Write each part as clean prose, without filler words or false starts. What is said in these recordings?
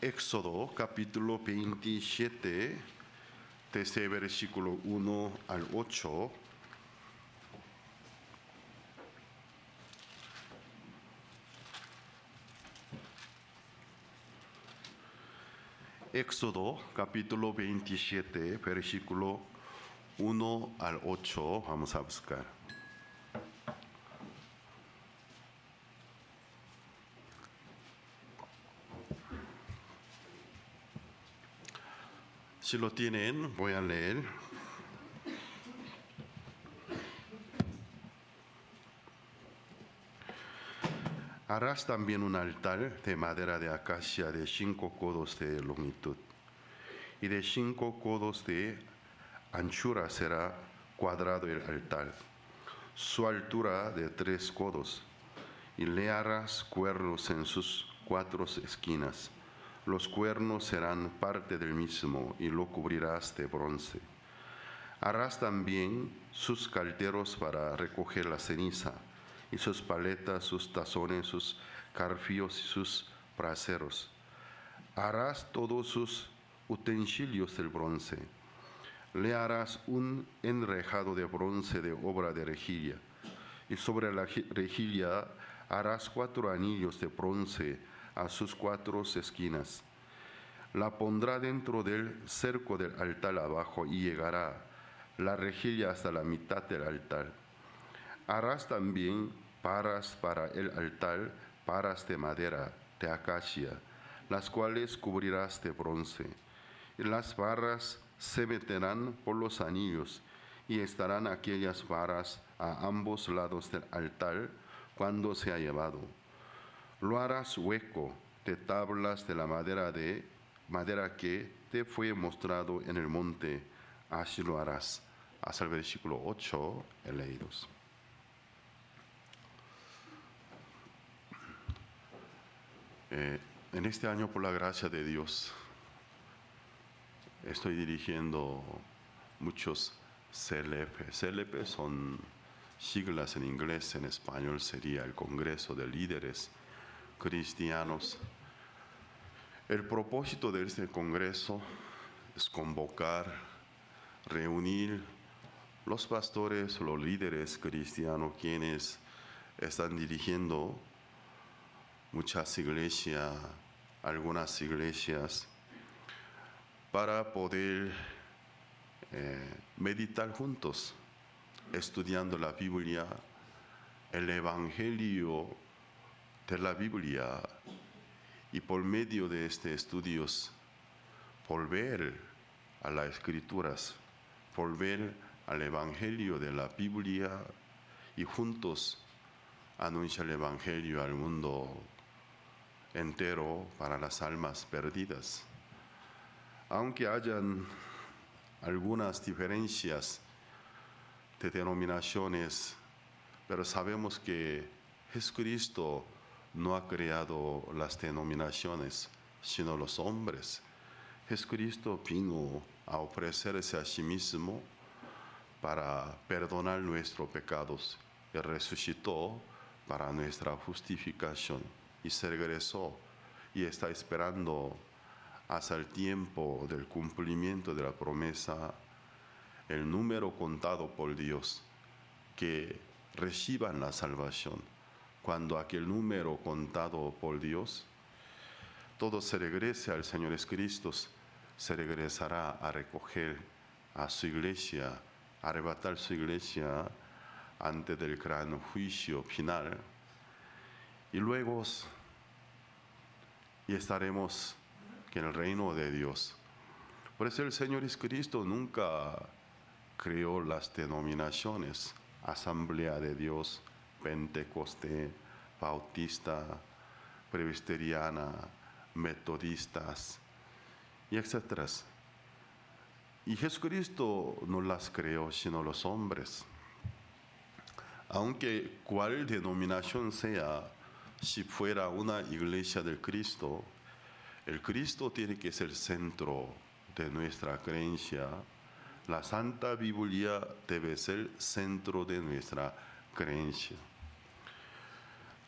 Éxodo capítulo 27, desde versículo 1 al 8. Éxodo capítulo 27, versículo 1 al 8, vamos a buscar. Si lo tienen, voy a leer. Harás también un altar de madera de acacia de 5 codos de longitud, y de 5 codos de anchura será cuadrado el altar, su altura de 3 codos, y le harás cuernos en sus 4 esquinas. Los cuernos serán parte del mismo, y lo cubrirás de bronce. Harás también sus calderos para recoger la ceniza, y sus paletas, sus tazones, sus garfios y sus braseros. Harás todos sus utensilios del bronce. Le harás un enrejado de bronce de obra de rejilla, y sobre la rejilla harás 4 anillos de bronce a sus 4 esquinas. La pondrá dentro del cerco del altar abajo, y llegará la rejilla hasta la mitad del altar. Harás también paras para el altar, paras de madera de acacia, las cuales cubrirás de bronce. Y las varas se meterán por los anillos, y estarán aquellas varas a ambos lados del altar cuando sea llevado. Lo harás hueco de tablas de la madera que te fue mostrado en el monte, así lo harás. Hasta el versículo 8 leídos. En este año, por la gracia de Dios, estoy dirigiendo muchos CLP. CLP son siglas en inglés, en español sería el Congreso de Líderes Cristianos. El propósito de este congreso es convocar, reunir los pastores, los líderes cristianos, quienes están dirigiendo muchas iglesias, algunas iglesias, para poder meditar juntos, estudiando la Biblia, el Evangelio de la Biblia, y por medio de este estudios volver a las Escrituras, volver al Evangelio de la Biblia, y juntos anunciar el Evangelio al mundo entero para las almas perdidas. Aunque hayan algunas diferencias de denominaciones, pero sabemos que Jesucristo no ha creado las denominaciones, sino los hombres. Jesucristo vino a ofrecerse a sí mismo para perdonar nuestros pecados, y resucitó para nuestra justificación, y se regresó y está esperando hasta el tiempo del cumplimiento de la promesa, el número contado por Dios, que reciban la salvación. Cuando aquel número contado por Dios, todo se regrese al Señor Jesucristo, se regresará a recoger a su iglesia, a arrebatar su iglesia antes del gran juicio final, y luego estaremos en el reino de Dios. Por eso el Señor Jesucristo nunca creó las denominaciones: Asamblea de Dios, Pentecostés, Bautista, Presbiteriana, Metodistas, y etc. Y Jesucristo no las creó, sino los hombres. Aunque cuál denominación sea, si fuera una iglesia del Cristo, el Cristo tiene que ser el centro de nuestra creencia. La Santa Biblia debe ser el centro de nuestra creencia.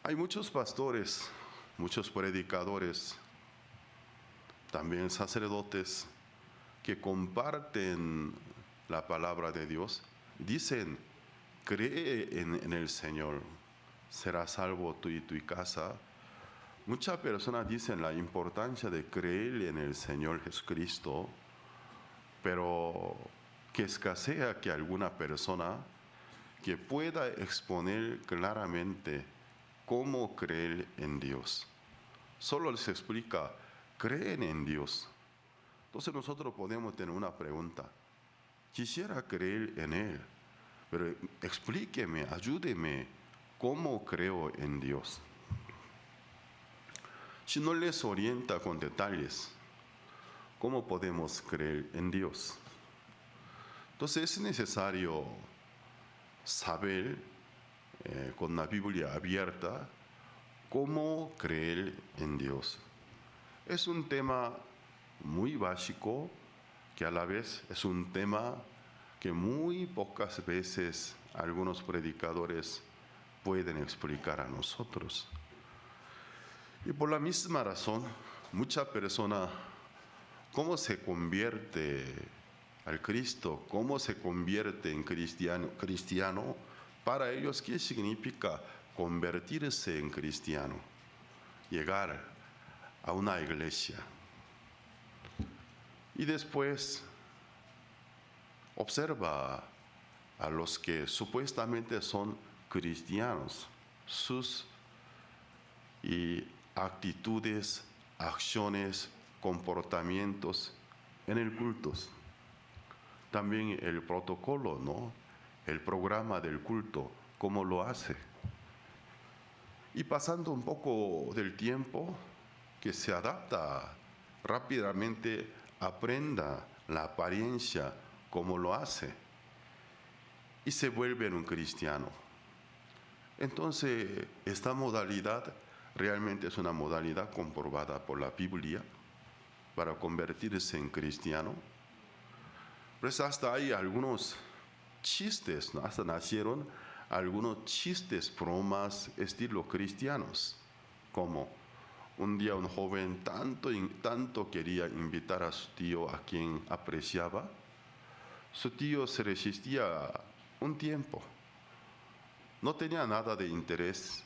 Hay muchos pastores, muchos predicadores también sacerdotes que comparten la palabra de Dios, dicen, cree en el Señor, serás salvo tú y tu casa. Muchas personas dicen la importancia de creer en el Señor Jesucristo, pero que escasea que alguna persona que pueda exponer claramente cómo creer en Dios. Solo les explica, creen en Dios. Entonces nosotros podemos tener una pregunta. Quisiera creer en Él, pero explíqueme, ayúdeme, ¿cómo creo en Dios? Si no les orienta con detalles, ¿cómo podemos creer en Dios? Entonces es necesario saber con la Biblia abierta cómo creer en Dios. Es un tema muy básico que a la vez es un tema que muy pocas veces algunos predicadores pueden explicar a nosotros. Y por la misma razón, muchas personas, ¿cómo se convierte al Cristo? ¿Cómo se convierte en cristiano? Para ellos, ¿qué significa convertirse en cristiano? Llegar a una iglesia. Y después observa a los que supuestamente son cristianos, sus actitudes, acciones, comportamientos en el culto. También el protocolo, ¿no? El programa del culto, cómo lo hace. Y pasando un poco del tiempo, que se adapta rápidamente, aprenda la apariencia, cómo lo hace, y se vuelve un cristiano. Entonces, esta modalidad realmente es una modalidad comprobada por la Biblia para convertirse en cristiano. Pues hasta hay algunos chistes, ¿no? Hasta nacieron algunos chistes, bromas, estilo cristianos, como un día un joven tanto quería invitar a su tío a quien apreciaba. Su tío se resistía un tiempo. No tenía nada de interés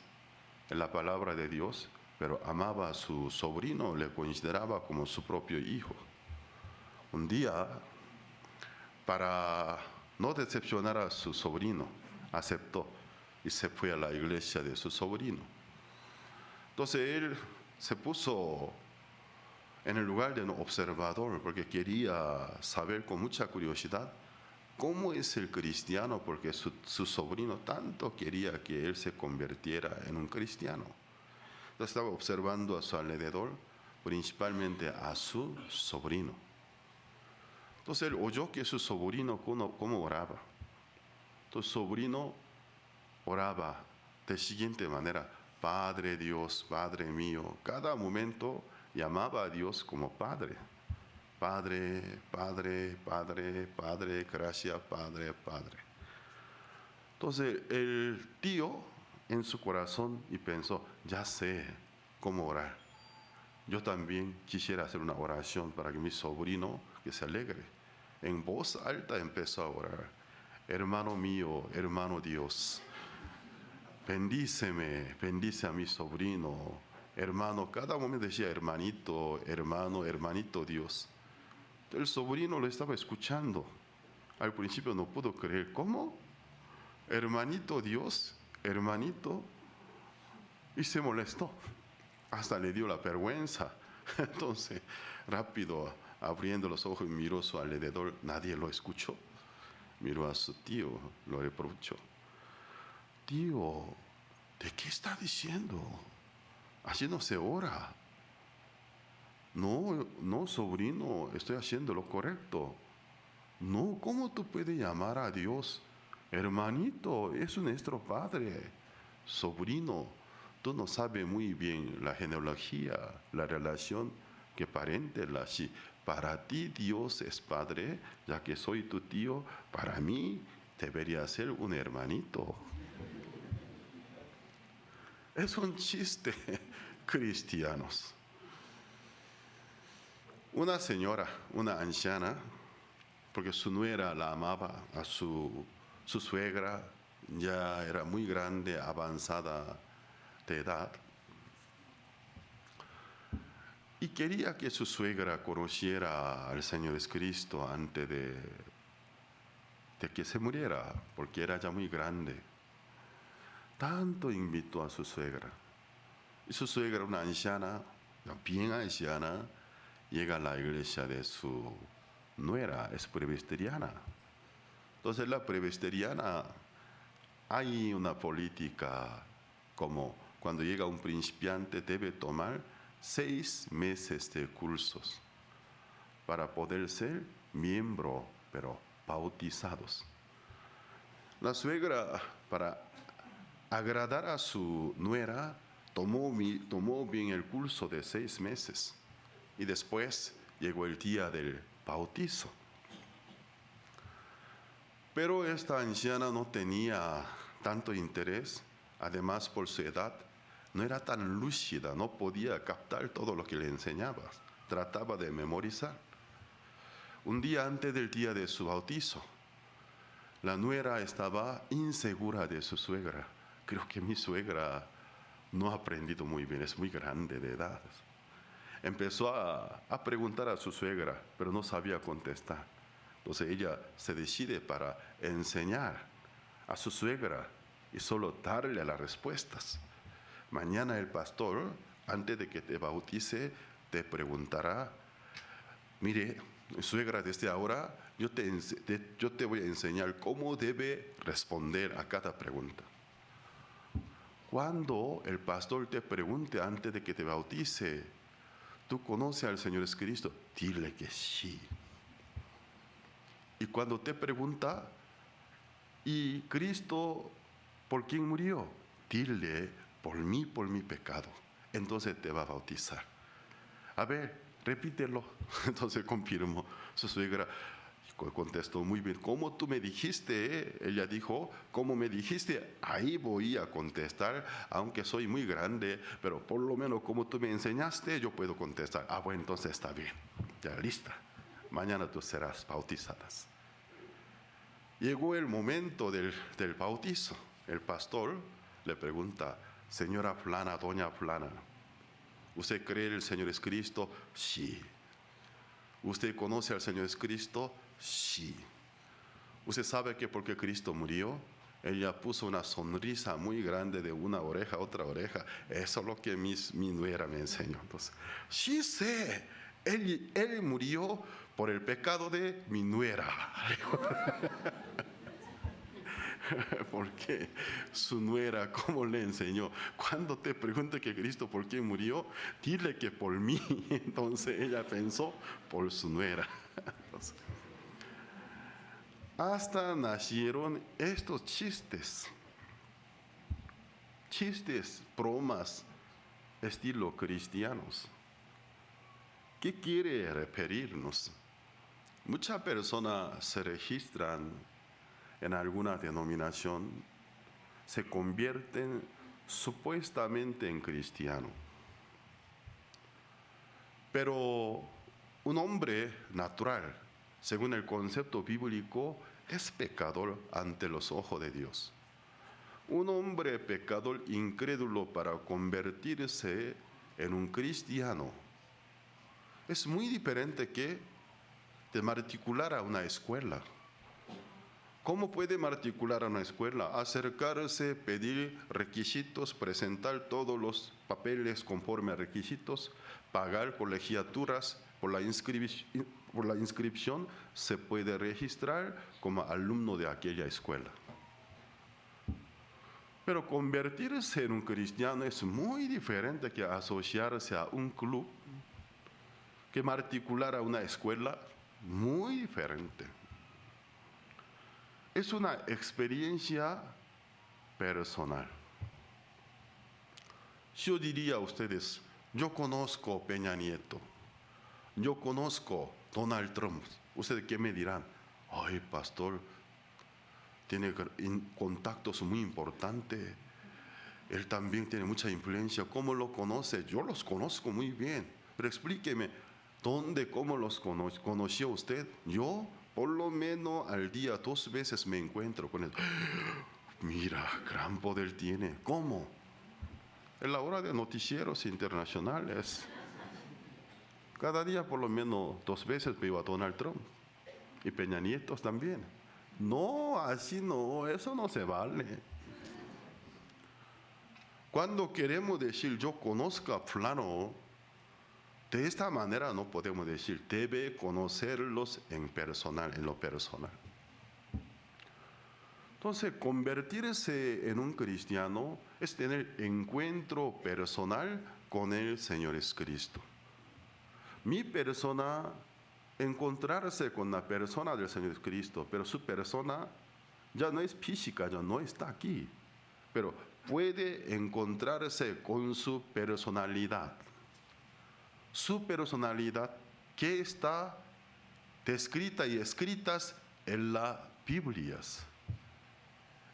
en la palabra de Dios, pero amaba a su sobrino, le consideraba como su propio hijo. Un día, para no decepcionar a su sobrino, aceptó y se fue a la iglesia de su sobrino. Entonces él se puso en el lugar de un observador porque quería saber con mucha curiosidad cómo es el cristiano, porque su sobrino tanto quería que él se convirtiera en un cristiano. Entonces estaba observando a su alrededor, principalmente a su sobrino. Entonces él oyó que su sobrino cómo oraba. Entonces su sobrino oraba de siguiente manera: Padre Dios, Padre mío. Cada momento llamaba a Dios como Padre. Padre, Padre, Padre, Padre, gracias, Padre, Padre. Entonces el tío en su corazón y pensó, ya sé cómo orar. Yo también quisiera hacer una oración para que mi sobrino que se alegre. En voz alta empezó a orar. Hermano mío, hermano Dios, bendíceme, bendice a mi sobrino. Hermano, cada momento decía hermanito, hermano, hermanito Dios. El sobrino lo estaba escuchando. Al principio no pudo creer. ¿Cómo? Hermanito Dios, hermanito. Y se molestó. Hasta le dio la vergüenza. Entonces, rápido, abriendo los ojos, miró a su alrededor. Nadie lo escuchó. Miró a su tío, lo reprochó. Tío, ¿de qué está diciendo? Así no se ora. No, sobrino, estoy haciendo lo correcto. No, ¿cómo tú puedes llamar a Dios hermanito? Es nuestro padre. Sobrino, tú no sabes muy bien la genealogía, la relación que parental. Si para ti Dios es padre, ya que soy tu tío, para mí debería ser un hermanito. Es un chiste, cristianos. Una señora, una anciana, porque su nuera la amaba, a su suegra ya era muy grande, avanzada de edad, y quería que su suegra conociera al Señor Jesucristo antes de que se muriera, porque era ya muy grande. Tanto invitó a su suegra. Y su suegra, una anciana, bien anciana, llega a la iglesia de su nuera, es presbiteriana. Entonces la presbiteriana, hay una política como cuando llega un principiante debe tomar 6 meses de cursos para poder ser miembro, pero bautizados. La suegra, para agradar a su nuera, tomó bien el curso de 6 meses y después llegó el día del bautizo. Pero esta anciana no tenía tanto interés, además por su edad, no era tan lúcida, no podía captar todo lo que le enseñabas, trataba de memorizar. Un día antes del día de su bautizo, la nuera estaba insegura de su suegra. Creo que mi suegra no ha aprendido muy bien, es muy grande de edad. Empezó a preguntar a su suegra, pero no sabía contestar. Entonces ella se decide para enseñar a su suegra y solo darle las respuestas. Mañana el pastor, antes de que te bautice, te preguntará, mire, suegra, desde ahora yo te voy a enseñar cómo debe responder a cada pregunta. Cuando el pastor te pregunte antes de que te bautice, ¿tú conoces al Señor Jesucristo? Dile que sí. Y cuando te pregunta, ¿y Cristo por quién murió? Dile, por mí, por mi pecado. Entonces te va a bautizar. A ver, repítelo. Entonces confirmó. Su suegra contestó muy bien. ¿Cómo tú me dijiste? Ella dijo, ¿cómo me dijiste? Ahí voy a contestar, aunque soy muy grande, pero por lo menos como tú me enseñaste, yo puedo contestar. Ah, bueno, entonces está bien. Ya lista. Mañana tú serás bautizadas. Llegó el momento del bautizo. El pastor le pregunta, señora Flana, doña Flana, ¿usted cree en el Señor Jesucristo? Sí. ¿Usted conoce al Señor Jesucristo? Sí. ¿Usted sabe que porque Cristo murió? Ella puso una sonrisa muy grande de una oreja a otra oreja. Eso es lo que mi nuera me enseñó. Entonces, sí sé, él murió por el pecado de mi nuera. Porque su nuera, ¿cómo le enseñó? Cuando te pregunte que Cristo por qué murió, dile que por mí. Entonces ella pensó por su nuera. Entonces, hasta nacieron estos chistes, bromas, estilo cristianos. ¿Qué quiere referirnos? Muchas personas se registran en alguna denominación, se convierten supuestamente en cristiano. Pero un hombre natural, según el concepto bíblico, es pecador ante los ojos de Dios. Un hombre pecador incrédulo para convertirse en un cristiano es muy diferente que de matricular a una escuela. ¿Cómo puede matricular a una escuela? Acercarse, pedir requisitos, presentar todos los papeles conforme a requisitos, pagar colegiaturas. Por la inscripción se puede registrar como alumno de aquella escuela. Pero convertirse en un cristiano es muy diferente que asociarse a un club, que matricular a una escuela, muy diferente. Es una experiencia personal. Yo diría a ustedes, yo conozco Peña Nieto, yo conozco Donald Trump. ¿Ustedes qué me dirán? Ay, pastor, tiene contactos muy importantes. Él también tiene mucha influencia. ¿Cómo lo conoce? Yo los conozco muy bien. Pero explíqueme, ¿Dónde, cómo los conoció usted? Yo, por lo menos al día 2 veces me encuentro con él. Mira, gran poder tiene. ¿Cómo? En la hora de noticieros internacionales. Cada día por lo menos 2 veces veo a Donald Trump. Y Peña Nieto también. No, así no, eso no se vale. Cuando queremos decir yo conozco a fulano, de esta manera no podemos decir, debe conocerlos en lo personal. Entonces, convertirse en un cristiano es tener encuentro personal con el Señor Jesucristo. Mi persona, encontrarse con la persona del Señor Jesucristo, pero su persona ya no es física, ya no está aquí, pero puede encontrarse con su personalidad. Su personalidad que está descrita y escritas en las Biblias.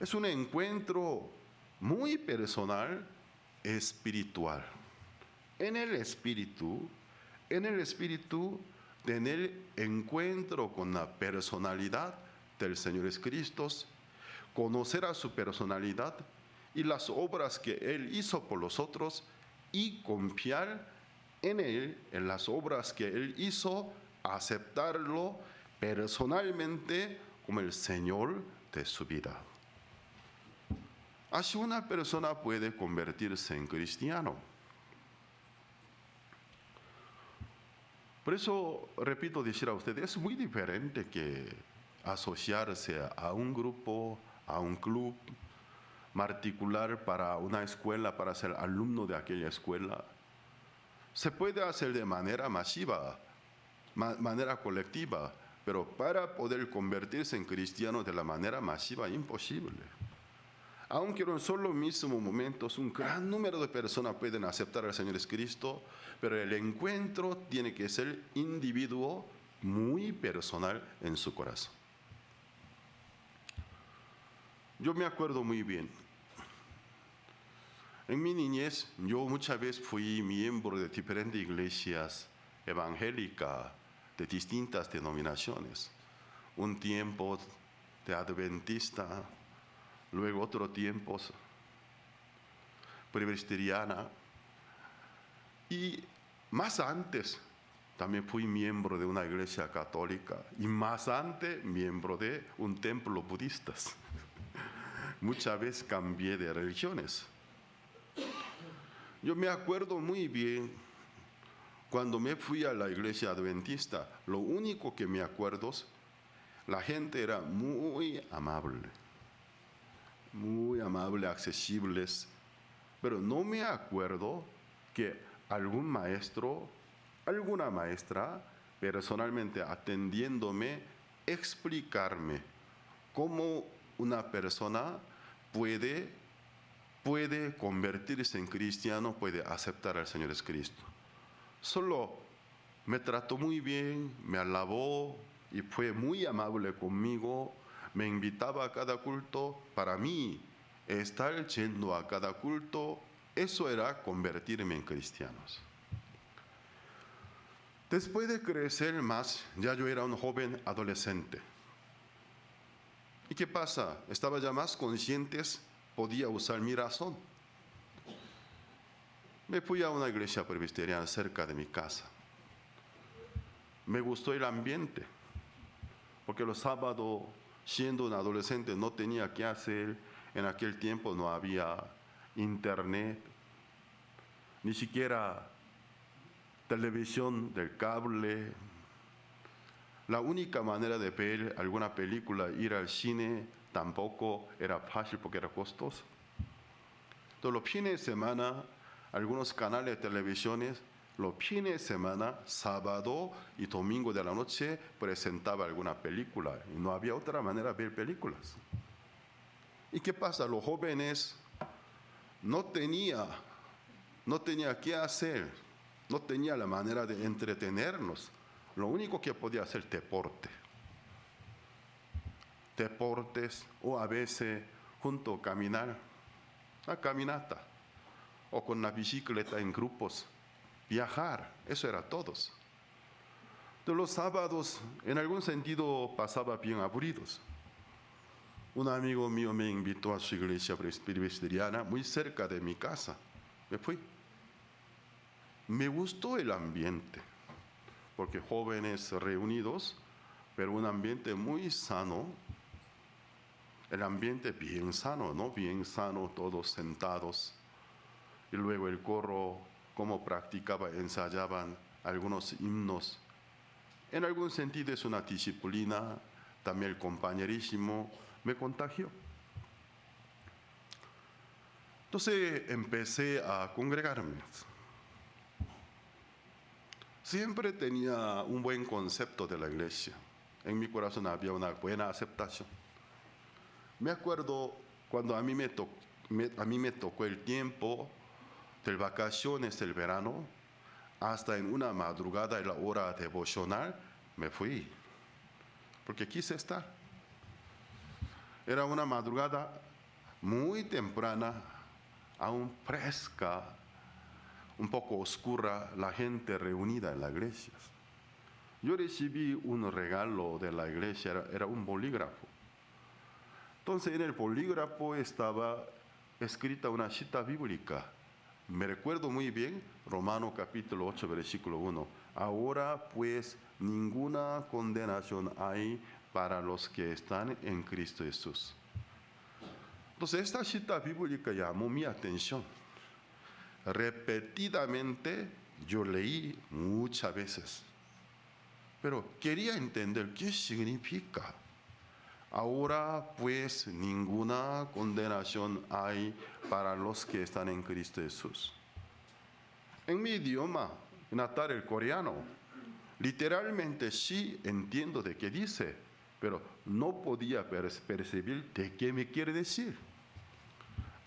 Es un encuentro muy personal, espiritual. En el espíritu, tener encuentro con la personalidad del Señor Jesucristo, conocer a su personalidad y las obras que Él hizo por nosotros y confiar en Él, en las obras que Él hizo, aceptarlo personalmente como el Señor de su vida. Así una persona puede convertirse en cristiano. Por eso, repito, decir a ustedes, es muy diferente que asociarse a un grupo, a un club particular para una escuela, para ser alumno de aquella escuela. Se puede hacer de manera masiva, manera colectiva, pero para poder convertirse en cristiano de la manera masiva, imposible. Aunque en un solo mismo momento un gran número de personas pueden aceptar al Señor Jesucristo, pero el encuentro tiene que ser individuo, muy personal en su corazón. Yo me acuerdo muy bien. En mi niñez, yo muchas veces fui miembro de diferentes iglesias evangélicas de distintas denominaciones. Un tiempo de adventista, luego otro tiempo presbiteriana, y más antes también fui miembro de una iglesia católica, y más antes miembro de un templo budista. Muchas veces cambié de religiones. Yo me acuerdo muy bien, cuando me fui a la iglesia adventista, lo único que me acuerdo, la gente era muy amable, accesibles, pero no me acuerdo que algún maestro, alguna maestra, personalmente atendiéndome, explicarme cómo una persona puede convertirse en cristiano, puede aceptar al Señor Jesucristo. Solo me trató muy bien, me alabó y fue muy amable conmigo, me invitaba a cada culto. Para mí, estar yendo a cada culto, eso era convertirme en cristianos. Después de crecer más, ya yo era un joven adolescente. ¿Y qué pasa? Estaba ya más consciente, podía usar mi razón. Me fui a una iglesia presbiteriana cerca de mi casa. Me gustó el ambiente, porque los sábados, siendo un adolescente, no tenía qué hacer. En aquel tiempo no había internet, ni siquiera televisión del cable. La única manera de ver alguna película, ir al cine, tampoco era fácil porque era costoso. Entonces los fines de semana, algunos canales de televisiones, los fines de semana, sábado y domingo de la noche, presentaba alguna película. Y no había otra manera de ver películas. ¿Y qué pasa? Los jóvenes no tenía qué hacer, no tenía la manera de entretenernos. Lo único que podía hacer deportes, o a veces junto a caminar, una caminata, o con la bicicleta en grupos, viajar, eso era todo. De los sábados, en algún sentido, pasaba bien aburridos. Un amigo mío me invitó a su iglesia presbiteriana muy cerca de mi casa. Me fui. Me gustó el ambiente, porque jóvenes reunidos, pero un ambiente muy sano. El ambiente bien sano, ¿no? Bien sano, todos sentados. Y luego el coro, cómo practicaba, ensayaban algunos himnos. En algún sentido es una disciplina, también el compañerismo me contagió. Entonces empecé a congregarme. Siempre tenía un buen concepto de la iglesia. En mi corazón había una buena aceptación. Me acuerdo cuando a mí me tocó el tiempo de vacaciones del verano, hasta en una madrugada en la hora devocional, me fui, porque quise estar. Era una madrugada muy temprana, aún fresca, un poco oscura, la gente reunida en la iglesia. Yo recibí un regalo de la iglesia, era un bolígrafo. Entonces en el bolígrafo estaba escrita una cita bíblica. Me recuerdo muy bien, Romanos capítulo 8, versículo 1. Ahora pues ninguna condenación hay para los que están en Cristo Jesús. Entonces esta cita bíblica llamó mi atención. Repetidamente yo leí muchas veces, pero quería entender qué significa. Ahora pues ninguna condenación hay para los que están en Cristo Jesús. En mi idioma natal, el coreano, literalmente sí entiendo de qué dice, pero no podía percibir de qué me quiere decir.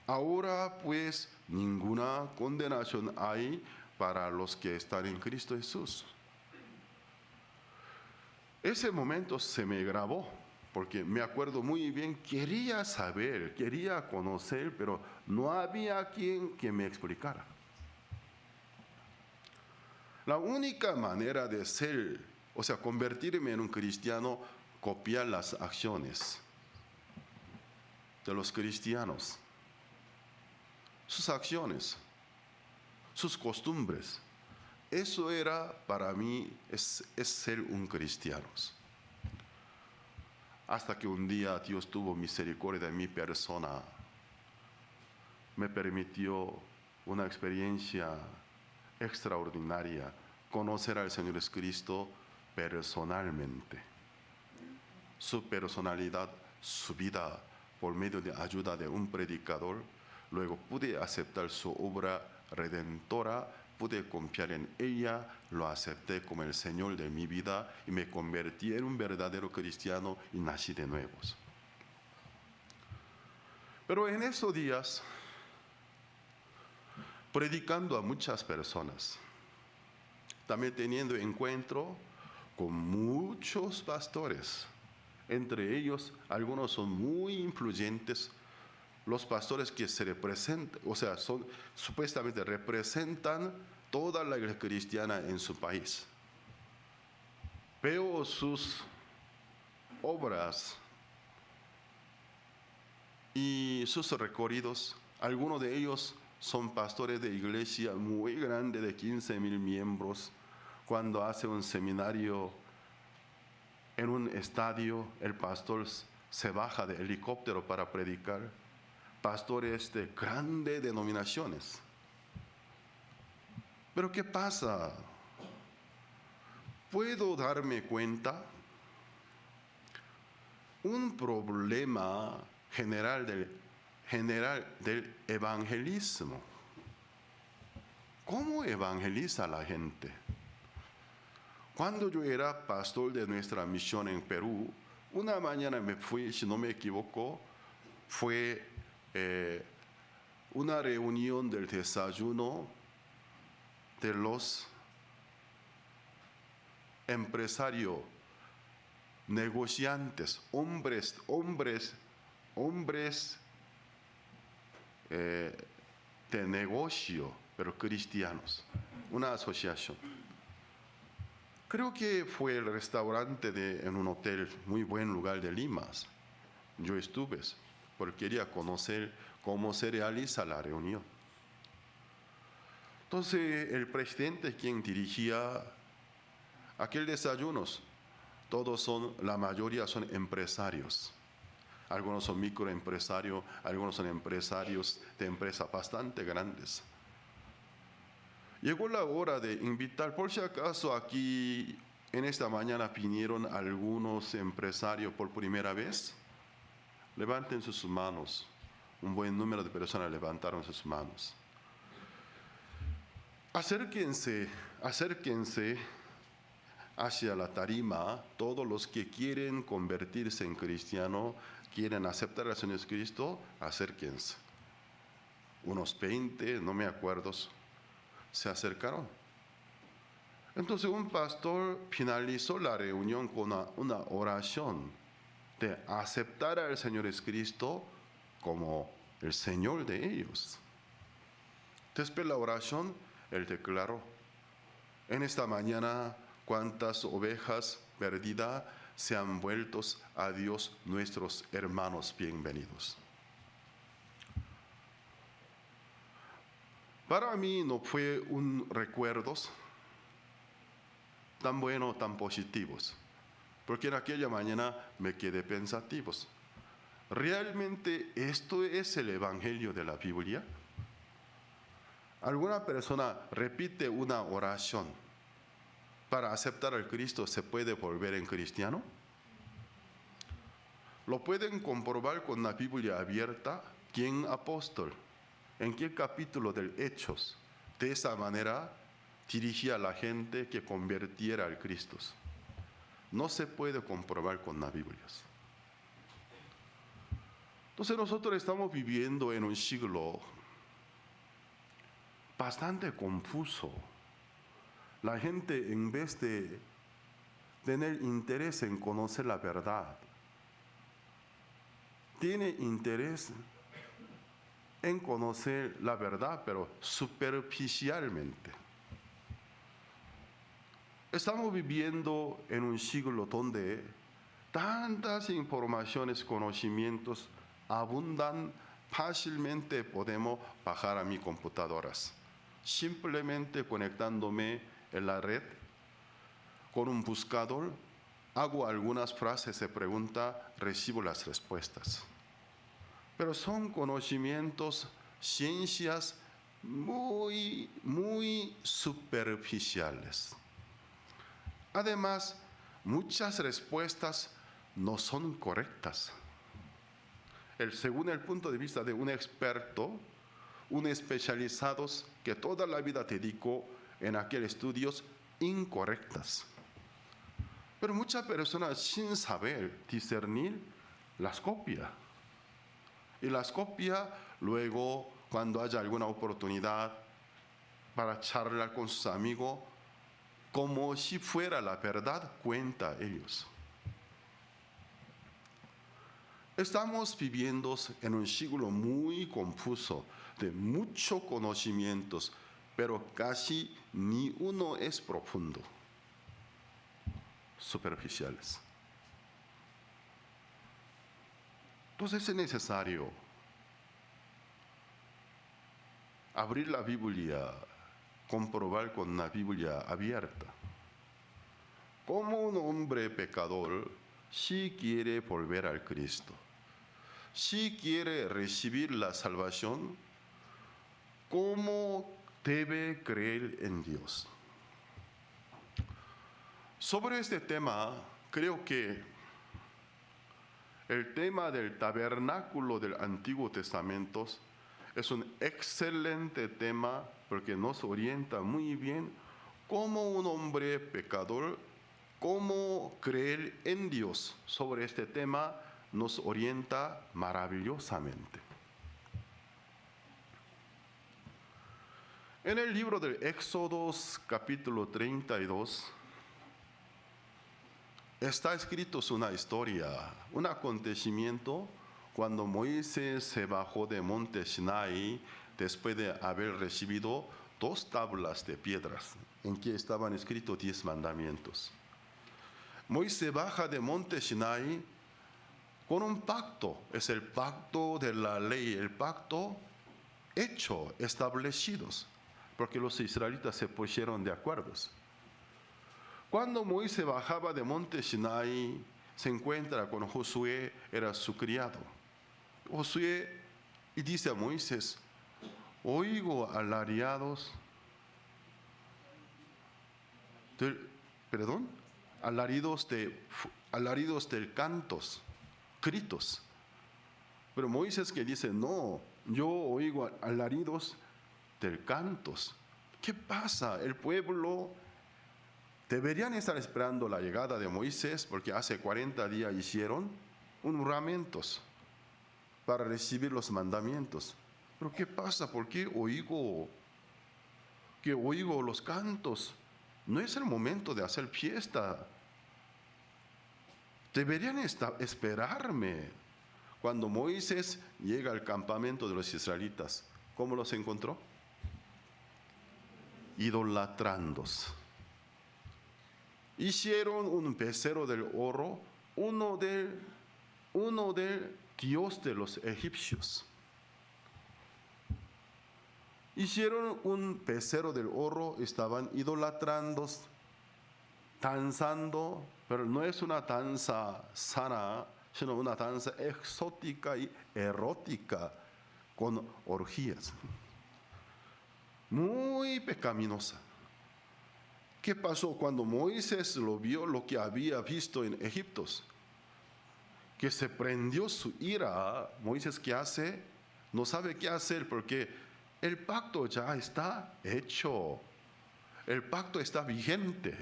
Ahora pues ninguna condenación hay para los que están en Cristo Jesús. Ese momento se me grabó, porque me acuerdo muy bien, quería saber, quería conocer, pero no había quien que me explicara. La única manera de ser, o sea, convertirme en un cristiano, copiar las acciones de los cristianos, sus acciones, sus costumbres. Eso era para mí, es ser un cristiano. Hasta que un día Dios tuvo misericordia de mi persona, me permitió una experiencia extraordinaria, conocer al Señor Jesucristo personalmente. Su personalidad, su vida, por medio de ayuda de un predicador, luego pude aceptar su obra redentora, pude confiar en ella, lo acepté como el Señor de mi vida y me convertí en un verdadero cristiano y nací de nuevo. Pero en esos días, predicando a muchas personas, también teniendo encuentro con muchos pastores, entre ellos algunos son muy influyentes, los pastores que se representan, o sea, supuestamente representan toda la iglesia cristiana en su país. Veo sus obras y sus recorridos. Algunos de ellos son pastores de iglesia muy grande de 15,000 miembros. Cuando hace un seminario en un estadio, el pastor se baja de helicóptero para predicar. Pastores de grandes denominaciones. Pero ¿qué pasa? ¿Puedo darme cuenta? Un problema general del evangelismo. ¿Cómo evangeliza la gente? Cuando yo era pastor de nuestra misión en Perú, una mañana me fui, si no me equivoco, fue una reunión del desayuno de los empresarios, negociantes, hombres de negocio, pero cristianos, una asociación. Creo que fue el restaurante en un hotel muy buen lugar de Lima. Yo estuve porque quería conocer cómo se realiza la reunión. Entonces el presidente quien dirigía aquel desayuno, la mayoría son empresarios. Algunos son microempresarios, algunos son empresarios de empresas bastante grandes. Llegó la hora de invitar, por si acaso aquí en esta mañana vinieron algunos empresarios por primera vez. Levanten sus manos. Un buen número de personas levantaron sus manos. Acérquense hacia la tarima todos los que quieren convertirse en cristiano, quieren aceptar al Señor Jesucristo, acérquense. Unos 20, no me acuerdo, se acercaron. Entonces un pastor finalizó la reunión con una oración de aceptar al Señor Jesucristo como el Señor de ellos. Después de la oración, él declaró: en esta mañana, cuántas ovejas perdidas se han vuelto a Dios, nuestros hermanos bienvenidos. Para mí no fue un recuerdo tan bueno, tan positivos, porque en aquella mañana me quedé pensativos. ¿Realmente esto es el Evangelio de la Biblia? ¿Alguna persona repite una oración para aceptar al Cristo, se puede volver en cristiano? Lo pueden comprobar con la Biblia abierta. ¿Quién apóstol? ¿En qué capítulo del Hechos? De esa manera dirigía a la gente que convirtiera al Cristo. No se puede comprobar con la Biblia. Entonces nosotros estamos viviendo en un siglo bastante confuso. La gente, en vez de tener interés en conocer la verdad, tiene interés en conocer la verdad, pero superficialmente. Estamos viviendo en un siglo donde tantas informaciones, conocimientos abundan. Fácilmente podemos bajar a mis computadoras, simplemente conectándome en la red con un buscador, hago algunas frases de pregunta, recibo las respuestas. Pero son conocimientos, ciencias muy, muy superficiales. Además, muchas respuestas no son correctas. Según el punto de vista de un experto, un especializado que toda la vida dedicó en aquellos estudios incorrectas. Pero muchas personas, sin saber discernir, las copia. Y las copia luego, cuando haya alguna oportunidad para charlar con sus amigos, como si fuera la verdad, cuenta ellos. Estamos viviendo en un siglo muy confuso, de muchos conocimientos, pero casi ni uno es profundo, superficiales. Entonces es necesario abrir la Biblia, comprobar con la Biblia abierta. Como un hombre pecador, si quiere volver al Cristo, si quiere recibir la salvación, ¿cómo debe creer en Dios? Sobre este tema, creo que el tema del tabernáculo del Antiguo Testamento es un excelente tema porque nos orienta muy bien cómo un hombre pecador, cómo creer en Dios. Sobre este tema nos orienta maravillosamente. En el libro del Éxodo, capítulo 32, está escrito una historia, un acontecimiento cuando Moisés se bajó de monte Sinai después de haber recibido 2 tablas de piedras en que estaban escritos 10 mandamientos. Moisés baja de monte Sinai con un pacto, es el pacto de la ley, el pacto hecho, establecidos, porque los israelitas se pusieron de acuerdo. Cuando Moisés bajaba de monte Sinai, se encuentra con Josué, era su criado. Josué y dice a Moisés: oigo alaridos del cantos, gritos. Pero Moisés que dice: no, yo oigo alaridos del cantos. ¿Qué pasa? El pueblo deberían estar esperando la llegada de Moisés, porque hace 40 días hicieron unos juramentos para recibir los mandamientos. Pero ¿qué pasa? ¿Por qué oigo los cantos? No es el momento de hacer fiesta. Deberían esperarme. Cuando Moisés llega al campamento de los israelitas, ¿cómo los encontró? Idolatrándose. Hicieron un becerro del oro, uno del dios de los egipcios. Hicieron un becerro del oro, estaban idolatrando, danzando, pero no es una danza sana, sino una danza exótica y erótica con orgías. Muy pecaminosa. ¿Qué pasó cuando Moisés lo vio, lo que había visto en Egipto? Que se prendió su ira. Moisés, ¿qué hace? No sabe qué hacer porque el pacto ya está hecho. El pacto está vigente.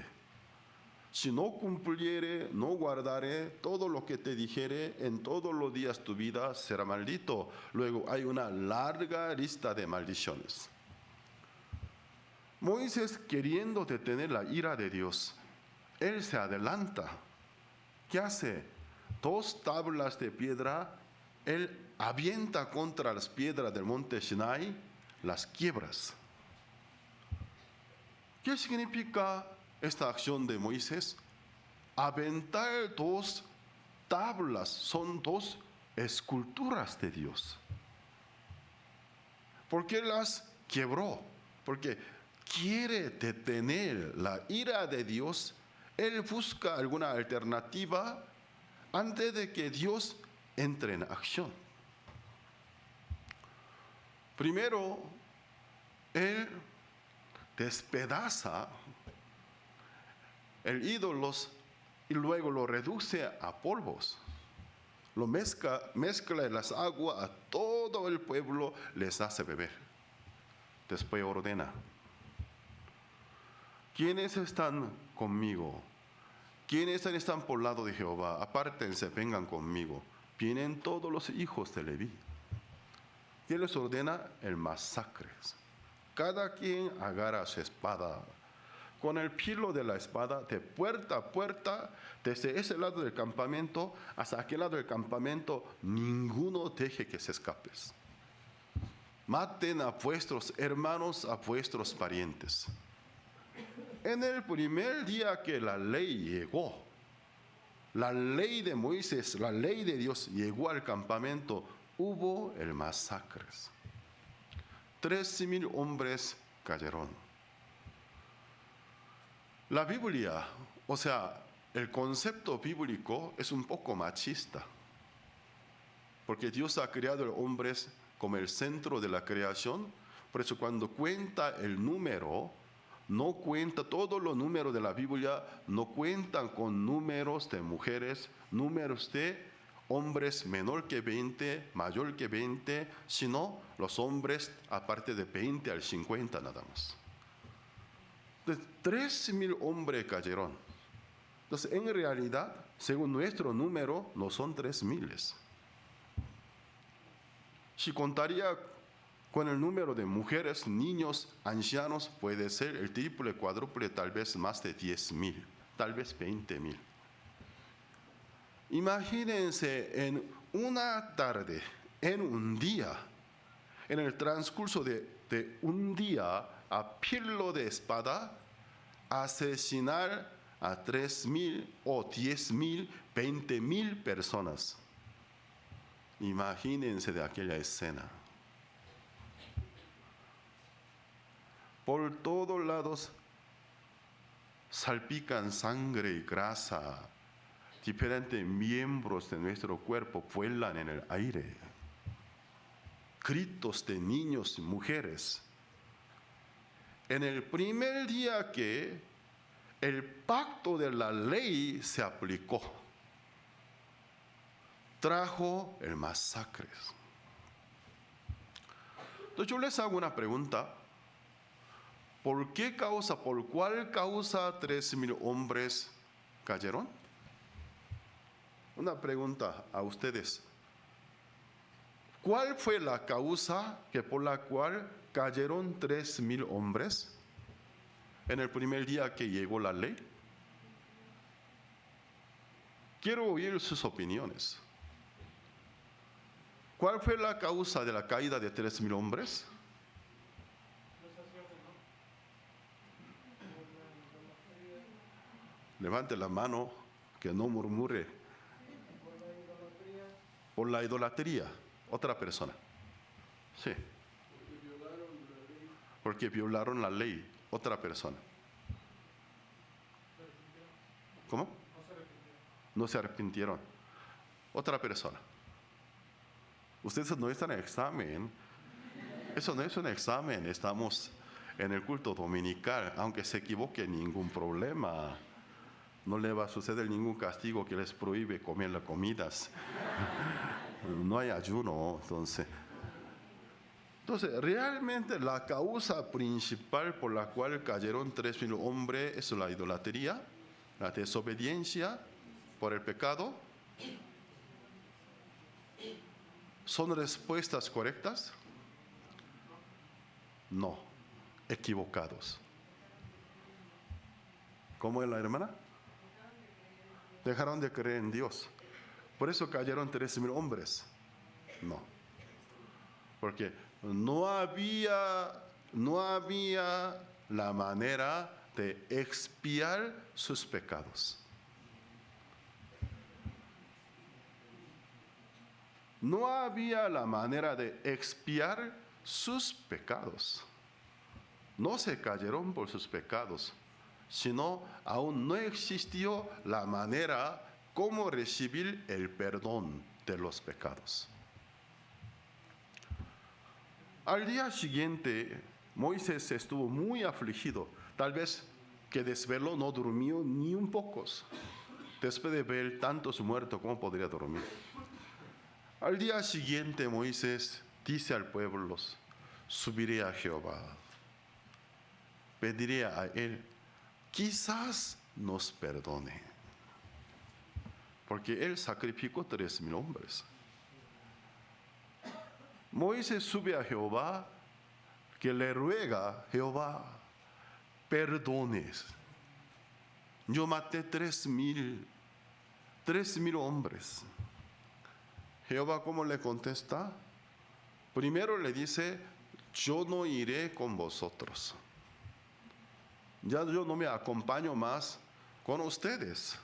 Si no cumpliere, no guardare todo lo que te dijere, en todos los días tu vida será maldito. Luego hay una larga lista de maldiciones. Moisés, queriendo detener la ira de Dios, él se adelanta. ¿Qué hace? 2 tablas de piedra, él avienta contra las piedras del monte Sinai, las quiebras. ¿Qué significa esta acción de Moisés? Aventar 2 tablas, son 2 esculturas de Dios. ¿Por qué las quebró? Porque quiere detener la ira de Dios. Él busca alguna alternativa antes de que Dios entre en acción. Primero, él despedaza el ídolo y luego lo reduce a polvos. Lo mezcla en las aguas, a todo el pueblo les hace beber. Después ordena: ¿quiénes están conmigo? ¿Quiénes están por el lado de Jehová? Apártense, vengan conmigo. Vienen todos los hijos de Leví. ¿Quién les ordena? El masacre. Cada quien agarra su espada. Con el filo de la espada, de puerta a puerta, desde ese lado del campamento hasta aquel lado del campamento, ninguno deje que se escape. Maten a vuestros hermanos, a vuestros parientes. En el primer día que la ley llegó, la ley de Moisés, la ley de Dios llegó al campamento, hubo el masacre. 13,000 hombres cayeron. La Biblia, o sea, el concepto bíblico es un poco machista, porque Dios ha creado a los hombres como el centro de la creación. Por eso cuando cuenta el número, no cuenta todos los números de la Biblia, no cuentan con números de mujeres, números de hombres menor que 20, mayor que 20, sino los hombres aparte de 20 al 50 nada más. De 13,000 hombres cayeron. Entonces, en realidad, según nuestro número, no son 3,000. Si contaría con el número de mujeres, niños, ancianos, puede ser el triple, cuádruple, tal vez más de 10,000, tal vez 20,000. Imagínense en una tarde, en un día, en el transcurso de un día, a filo de espada asesinar a 3,000 o 10,000, 20,000 personas. Imagínense de aquella escena. Por todos lados salpican sangre y grasa. Diferentes miembros de nuestro cuerpo vuelan en el aire. Gritos de niños y mujeres. En el primer día que el pacto de la ley se aplicó, trajo el masacre. Entonces yo les hago una pregunta. ¿Por cuál causa 3,000 hombres cayeron? Una pregunta a ustedes. ¿Cuál fue la causa por la cual cayeron 3,000 hombres en el primer día que llegó la ley? Quiero oír sus opiniones. ¿Cuál fue la causa de la caída de 3,000 hombres? Levante la mano, que no murmure. Por la idolatría. Otra persona. Sí. Porque violaron la ley. Otra persona. ¿Cómo? No se arrepintieron. Otra persona. Ustedes no están en examen. Eso no es un examen. Estamos en el culto dominical. Aunque se equivoque, ningún problema. No le va a suceder ningún castigo que les prohíbe comer las comidas. No hay ayuno, entonces. Realmente la causa principal por la cual cayeron 3,000 hombres es la idolatría, la desobediencia por el pecado. ¿Son respuestas correctas? No, equivocados. ¿Cómo es la hermana? Dejaron de creer en Dios. Por eso cayeron 13,000 hombres. No. Porque no había la manera de expiar sus pecados. No había la manera de expiar sus pecados. No se cayeron por sus pecados, sino aún no existió la manera como recibir el perdón de los pecados. Al día siguiente, Moisés estuvo muy afligido, tal vez que desveló, no durmió ni un poco. Después de ver tantos muertos, ¿cómo podría dormir? Al día siguiente, Moisés dice al pueblo: subiré a Jehová, pediré a él, quizás nos perdone, porque él sacrificó 3,000 hombres. Moisés sube a Jehová, que le ruega: Jehová, perdones. Yo maté 3,000 hombres. Jehová, ¿cómo le contesta? Primero le dice: yo no iré con vosotros. Ya yo no me acompaño más con ustedes,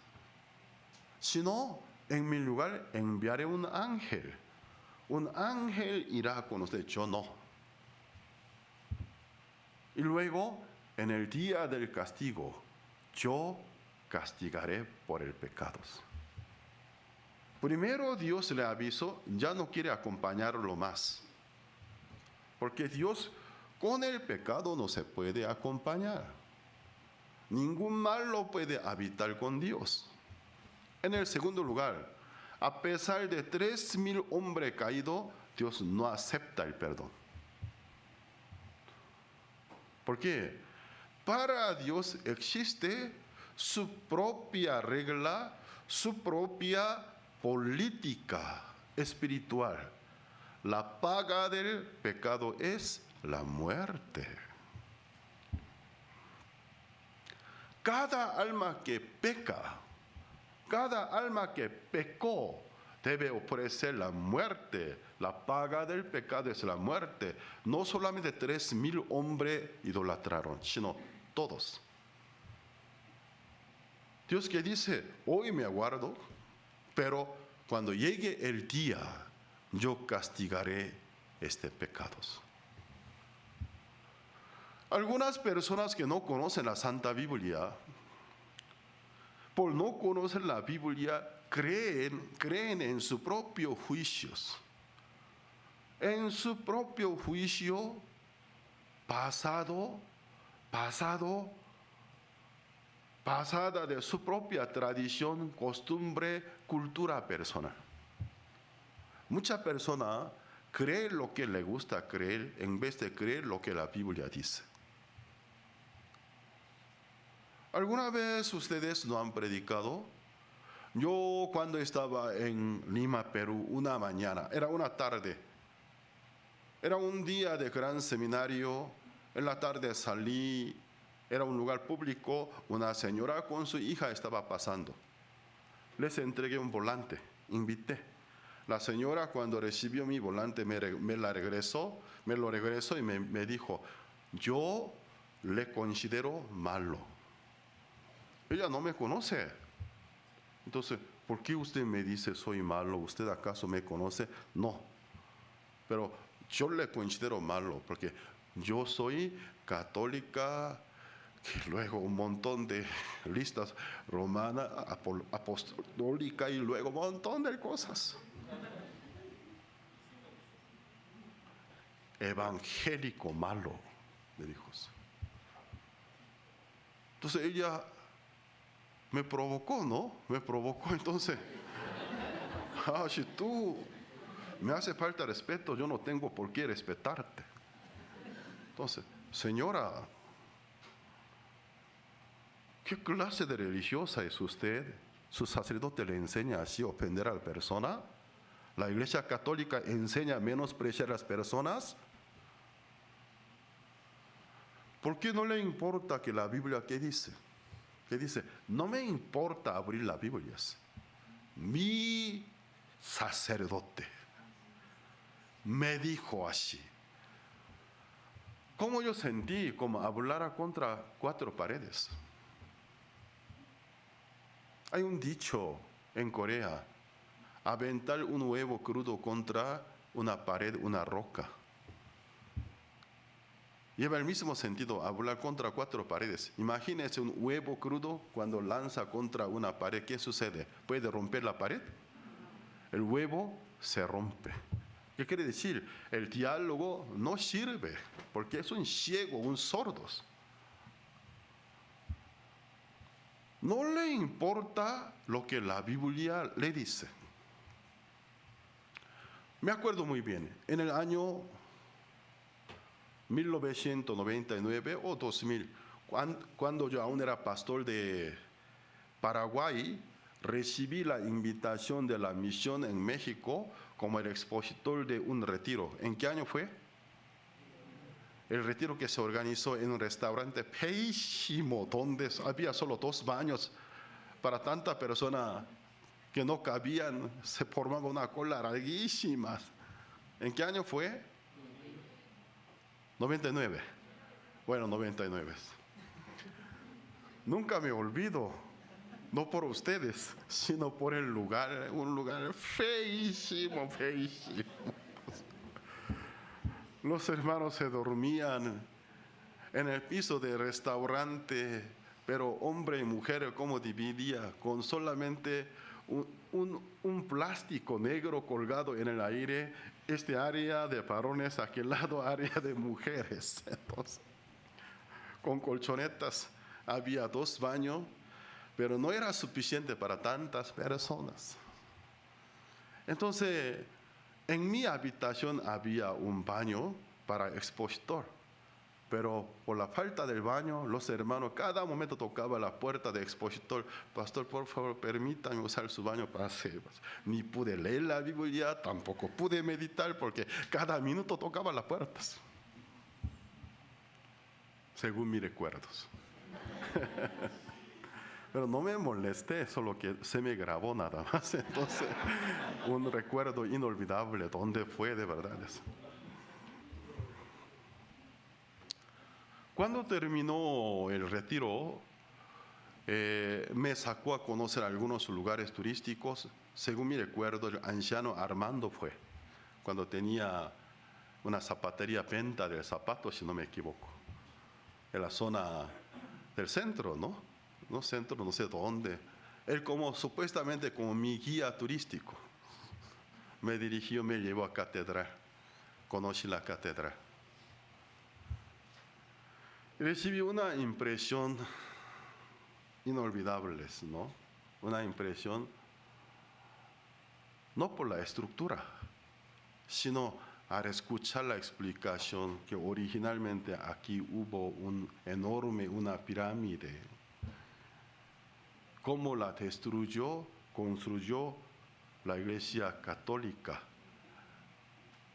sino en mi lugar enviaré un ángel. Un ángel irá con ustedes, yo no. Y luego, en el día del castigo, yo castigaré por el pecado. Primero Dios le avisó, ya no quiere acompañarlo más. Porque Dios con el pecado no se puede acompañar. Ningún mal lo puede habitar con Dios. En el segundo lugar, a pesar de 3,000 hombres caídos, Dios no acepta el perdón. ¿Por qué? Para Dios existe su propia regla, su propia política espiritual. La paga del pecado es la muerte. Cada alma que peca, cada alma que pecó debe ofrecer la muerte. La paga del pecado es la muerte. No solamente 3,000 hombres idolatraron, sino todos. Dios que dice, hoy me aguardo, pero cuando llegue el día, yo castigaré pecados. Algunas personas que no conocen la Santa Biblia, por no conocer la Biblia, creen en sus propios juicios. En su propio juicio pasada de su propia tradición, costumbre, cultura personal. Muchas personas creen lo que les gusta creer en vez de creer lo que la Biblia dice. ¿Alguna vez ustedes no han predicado? Yo cuando estaba en Lima, Perú, una mañana, era una tarde, era un día de gran seminario, en la tarde salí, era un lugar público, una señora con su hija estaba pasando. Les entregué un volante, invité. La señora cuando recibió mi volante me lo regresó y me dijo, yo le considero malo. Ella no me conoce. Entonces, ¿por qué usted me dice soy malo? ¿Usted acaso me conoce? No. Pero yo le considero malo porque yo soy católica, que luego un montón de listas romanas, apostólica y luego un montón de cosas. Evangélico malo, me dijo. Entonces ella me provocó, ¿no? Entonces, si tú me hace falta respeto, yo no tengo por qué respetarte. Entonces, señora, ¿qué clase de religiosa es usted? ¿Su sacerdote le enseña así a ofender a la persona? ¿La Iglesia Católica enseña a menospreciar a las personas? ¿Por qué no le importa que la Biblia qué dice? ¿Qué dice? No me importa abrir la Biblia. Mi sacerdote me dijo así. ¿Cómo yo sentí? Como hablara contra cuatro paredes. Hay un dicho en Corea, aventar un huevo crudo contra una pared, una roca. Lleva el mismo sentido, hablar contra cuatro paredes. Imagínese un huevo crudo cuando lanza contra una pared. ¿Qué sucede? ¿Puede romper la pared? El huevo se rompe. ¿Qué quiere decir? El diálogo no sirve, porque es un ciego, un sordo. No le importa lo que la Biblia le dice. Me acuerdo muy bien, en el año 1999 o 2000, cuando yo aún era pastor de Paraguay, recibí la invitación de la misión en México como el expositor de un retiro. ¿En qué año fue? El retiro que se organizó en un restaurante feísimo, donde había solo 2 baños para tanta persona que no cabían, se formaba una cola larguísima. ¿En qué año fue? 99. Bueno, 99. Nunca me olvido, no por ustedes, sino por el lugar, un lugar feísimo. Los hermanos se dormían en el piso del restaurante, pero hombre y mujer como dividía, con solamente un plástico negro colgado en el aire, área de varones, aquel lado área de mujeres. Entonces, con colchonetas, había 2 baños, pero no era suficiente para tantas personas. Entonces, en mi habitación había un baño para expositor, pero por la falta del baño, los hermanos cada momento tocaban la puerta del expositor. Pastor, por favor, permítame usar su baño para hacer. Ni pude leer la Biblia, tampoco pude meditar, porque cada minuto tocaba las puertas. Según mis recuerdos. Pero no me molesté, solo que se me grabó nada más. Entonces, un recuerdo inolvidable. ¿Dónde fue de verdad eso? Cuando terminó el retiro, me sacó a conocer algunos lugares turísticos. Según mi recuerdo, el anciano Armando fue, cuando tenía una zapatería, venta del zapato, si no me equivoco, en la zona del centro, ¿no? No centro, no sé dónde. Él supuestamente como mi guía turístico, me dirigió, me llevó a catedral, conocí la catedral. Y recibí una impresión inolvidable, ¿no? Una impresión no por la estructura, sino al escuchar la explicación que originalmente aquí hubo una pirámide, cómo la destruyó, construyó la Iglesia Católica,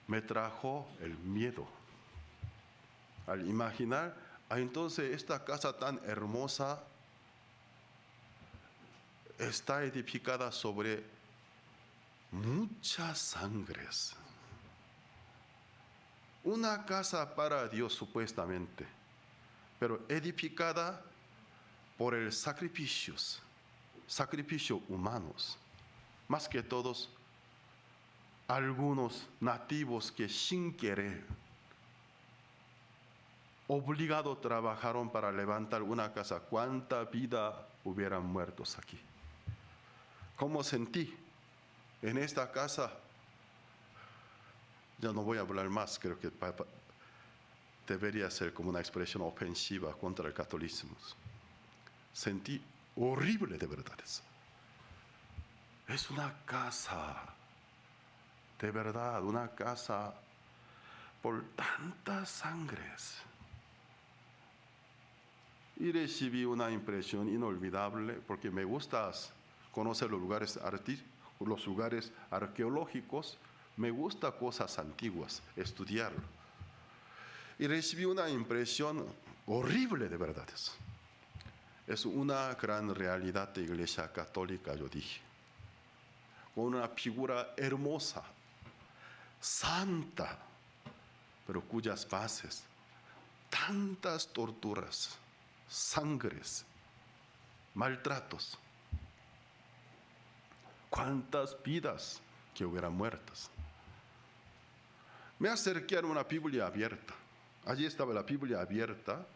me trajo el miedo. Al imaginar, entonces esta casa tan hermosa está edificada sobre muchas sangres. Una casa para Dios supuestamente, pero edificada por el sacrificios humanos, más que todos algunos nativos que sin querer, obligado trabajaron para levantar una casa. ¿Cuánta vida hubieran muertos aquí? ¿Cómo sentí en esta casa? Ya no voy a hablar más, creo que debería ser como una expresión ofensiva contra el catolicismo. Sentí horrible de verdad eso. Es una casa, de verdad, una casa por tantas sangres. Y recibí una impresión inolvidable porque me gusta conocer los lugares arqueológicos, me gusta cosas antiguas, estudiarlo. Y recibí una impresión horrible de verdad. Es una gran realidad de Iglesia Católica, yo dije. Con una figura hermosa, santa, pero cuyas bases, tantas torturas, sangres, maltratos. ¿Cuántas vidas que hubieran muertas? Me acerqué a una Biblia abierta. Allí estaba la Biblia abierta.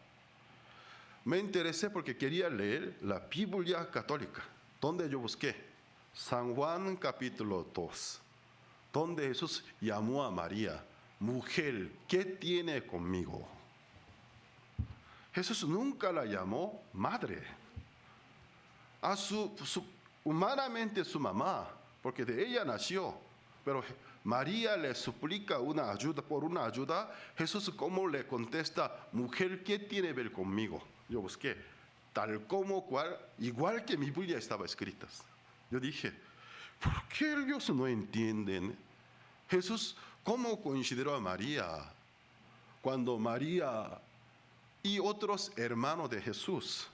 Me interesé porque quería leer la Biblia católica. ¿Dónde yo busqué? San Juan capítulo 2, donde Jesús llamó a María, mujer, ¿qué tiene conmigo? Jesús nunca la llamó madre. A humanamente su mamá, porque de ella nació, pero María le suplica por una ayuda. Jesús, ¿cómo le contesta? Mujer, ¿qué tiene que ver conmigo? Yo busqué, igual que mi Biblia estaba escrita. Yo dije, ¿por qué ellos no entienden? Jesús, ¿cómo consideró a María? Cuando María y otros hermanos de Jesús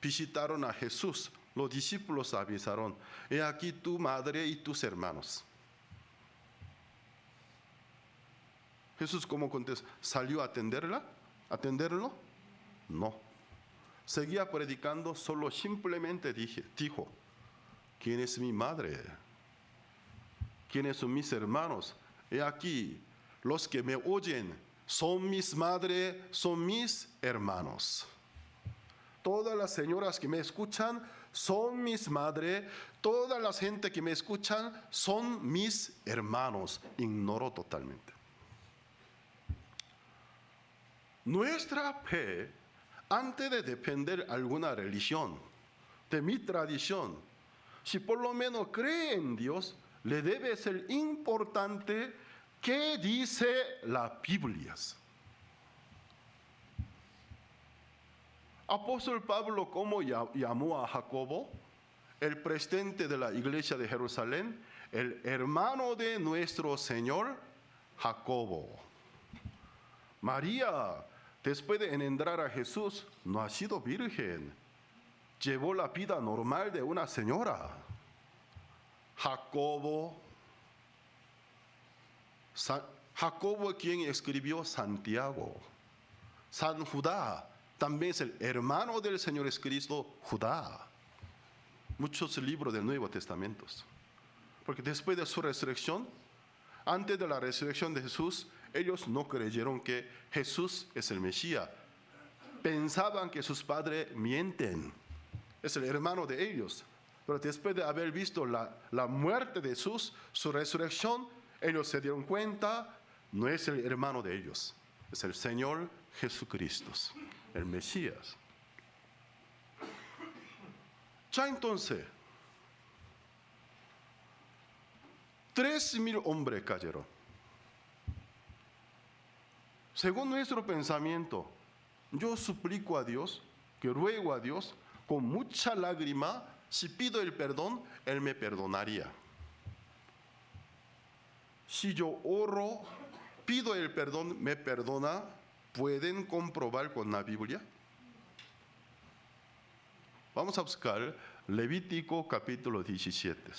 visitaron a Jesús, los discípulos avisaron, he aquí tu madre y tus hermanos. Jesús, ¿cómo contestó? ¿Salió a atenderlo? No. Seguía predicando, solo simplemente dijo, ¿quién es mi madre? ¿Quiénes son mis hermanos? He aquí, los que me oyen son mis madres, son mis hermanos. Todas las señoras que me escuchan son mis madres, toda la gente que me escuchan son mis hermanos. Ignoró totalmente. Nuestra fe, antes de defender alguna religión, de mi tradición, si por lo menos cree en Dios, le debe ser importante qué dice la Biblia. Apóstol Pablo, ¿cómo llamó a Jacobo, el presidente de la iglesia de Jerusalén? El hermano de nuestro Señor, Jacobo. María, después de engendrar a Jesús, no ha sido virgen. llevó la vida normal de una señora. Jacobo, quien escribió Santiago. San Judá también es el hermano del Señor Jesucristo, Judá. Muchos libros del Nuevo Testamento. Porque después de su resurrección, antes de la resurrección de Jesús, ellos no creyeron que Jesús es el Mesías. Pensaban que sus padres mienten. Es el hermano de ellos. Pero después de haber visto la muerte de Jesús, su resurrección, ellos se dieron cuenta, no es el hermano de ellos. Es el Señor Jesucristo, el Mesías. Ya entonces, 3,000 hombres cayeron. Según nuestro pensamiento, yo suplico a Dios, que ruego a Dios, con mucha lágrima, si pido el perdón, Él me perdonaría. Si yo oro, pido el perdón, me perdona, ¿pueden comprobar con la Biblia? Vamos a buscar Levítico capítulo 17.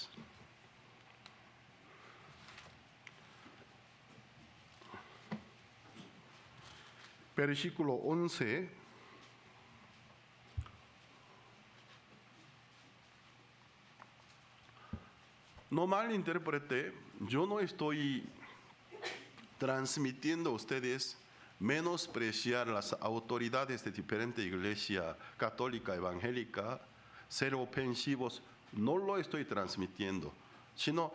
Versículo 11. No malinterprete, yo no estoy transmitiendo a ustedes menospreciar las autoridades de diferentes iglesias católica, evangélica, ser ofensivos, no lo estoy transmitiendo, sino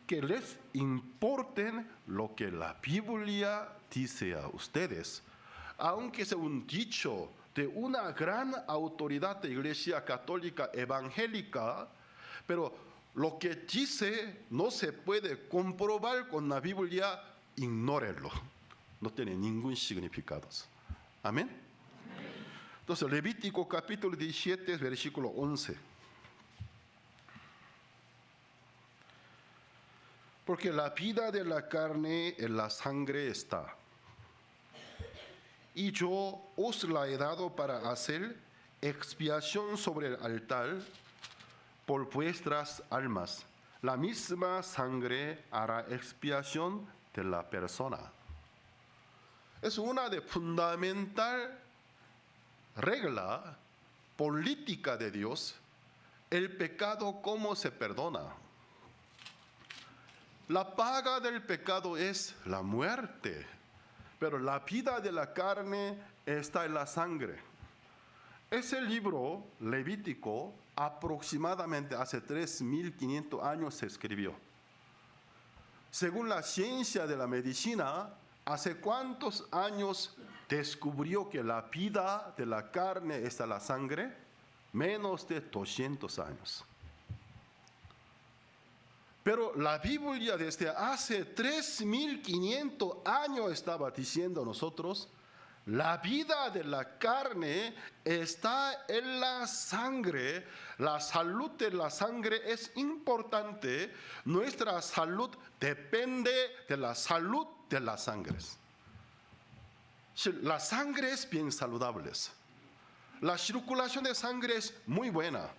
que les importen lo que la Biblia dice a ustedes. Aunque sea un dicho de una gran autoridad de iglesia católica evangélica, pero lo que dice no se puede comprobar con la Biblia, ignórenlo. No tiene ningún significado. Amén. Entonces, Levítico capítulo 17, versículo 11. Porque la vida de la carne en la sangre está, y yo os la he dado para hacer expiación sobre el altar por vuestras almas. La misma sangre hará expiación de la persona. Es una de fundamental regla política de Dios, el pecado cómo se perdona. La paga del pecado es la muerte, pero la vida de la carne está en la sangre. Ese libro Levítico aproximadamente hace 3,500 años se escribió. Según la ciencia de la medicina, ¿hace cuántos años descubrió que la vida de la carne está en la sangre? Menos de 200 años. Pero la Biblia desde hace 3,500 años estaba diciendo a nosotros, la vida de la carne está en la sangre. La salud de la sangre es importante. Nuestra salud depende de la salud de las sangres. Si la sangre es bien saludable, la circulación de sangre es muy buena.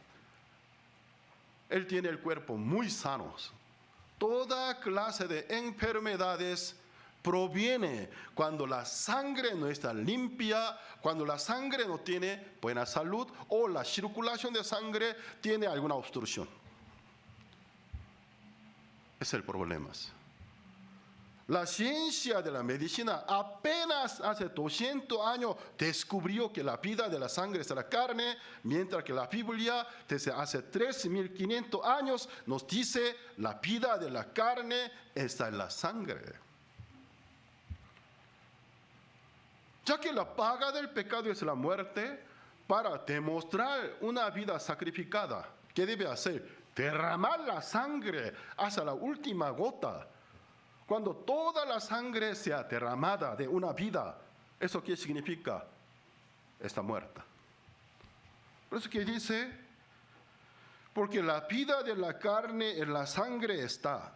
Él tiene el cuerpo muy sano. Toda clase de enfermedades proviene cuando la sangre no está limpia, cuando la sangre no tiene buena salud o la circulación de sangre tiene alguna obstrucción. Ese es el problema. La ciencia de la medicina apenas hace 200 años descubrió que la vida de la sangre es la carne, mientras que la Biblia desde hace 3,500 años nos dice la vida de la carne está en la sangre. Ya que la paga del pecado es la muerte, para demostrar una vida sacrificada, ¿qué debe hacer? Derramar la sangre hasta la última gota. Cuando toda la sangre sea derramada de una vida, ¿eso qué significa? Está muerta. Por eso que dice, porque la vida de la carne en la sangre está,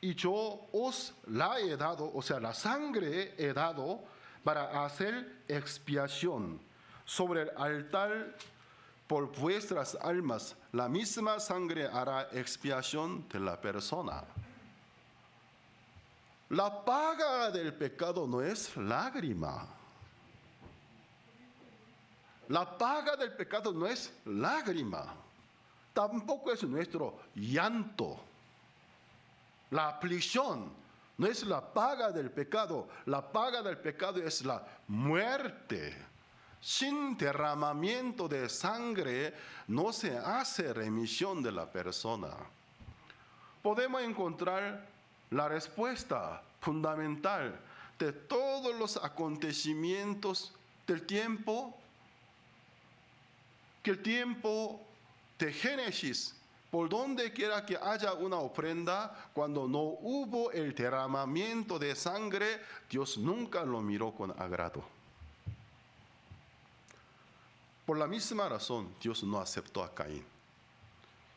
y yo os la he dado, o sea, la sangre he dado para hacer expiación sobre el altar por vuestras almas. La misma sangre hará expiación de la persona. La paga del pecado no es lágrima. La paga del pecado no es lágrima. Tampoco es nuestro llanto. La aflicción no es la paga del pecado. La paga del pecado es la muerte. Sin derramamiento de sangre no se hace remisión de la persona. Podemos encontrar la respuesta fundamental de todos los acontecimientos del tiempo, que el tiempo de Génesis, por donde quiera que haya una ofrenda, cuando no hubo el derramamiento de sangre, Dios nunca lo miró con agrado. Por la misma razón, Dios no aceptó a Caín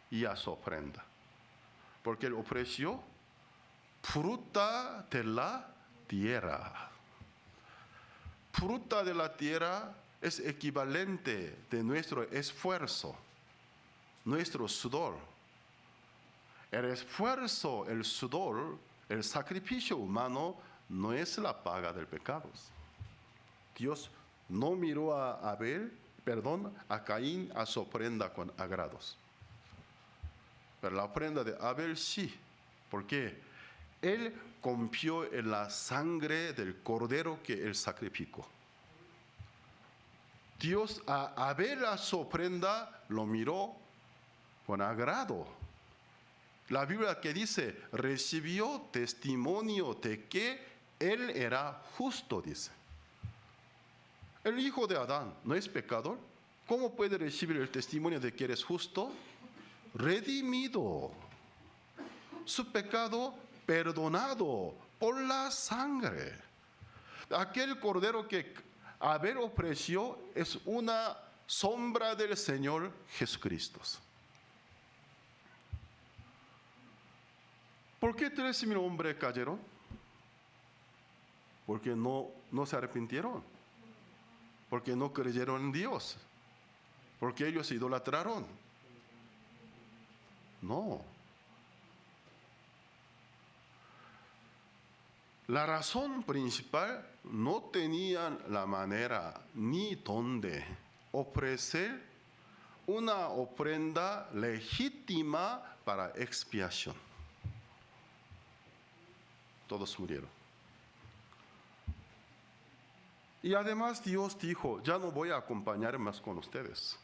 y a su ofrenda, porque él ofreció fruta de la tierra. Fruta de la tierra es equivalente de nuestro esfuerzo, nuestro sudor. El esfuerzo, el sudor, el sacrificio humano no es la paga del pecado. Dios no miró a Caín, a su ofrenda con agrados. Pero la ofrenda de Abel sí, porque él confió en la sangre del cordero que él sacrificó. Dios a Abel, a su ofrenda, lo miró con agrado. La Biblia que dice, recibió testimonio de que él era justo, dice. El hijo de Adán no es pecador. ¿Cómo puede recibir el testimonio de que eres justo? Redimido. Su pecado perdonado por la sangre. Aquel cordero que Abel ofreció es una sombra del Señor Jesucristo. ¿Por qué 3,000 hombres cayeron? Porque no se arrepintieron. Porque no creyeron en Dios. Porque ellos se idolatraron. No. La razón principal, no tenían la manera ni dónde ofrecer una ofrenda legítima para expiación. Todos murieron. Y además Dios dijo, ya no voy a acompañar más con ustedes.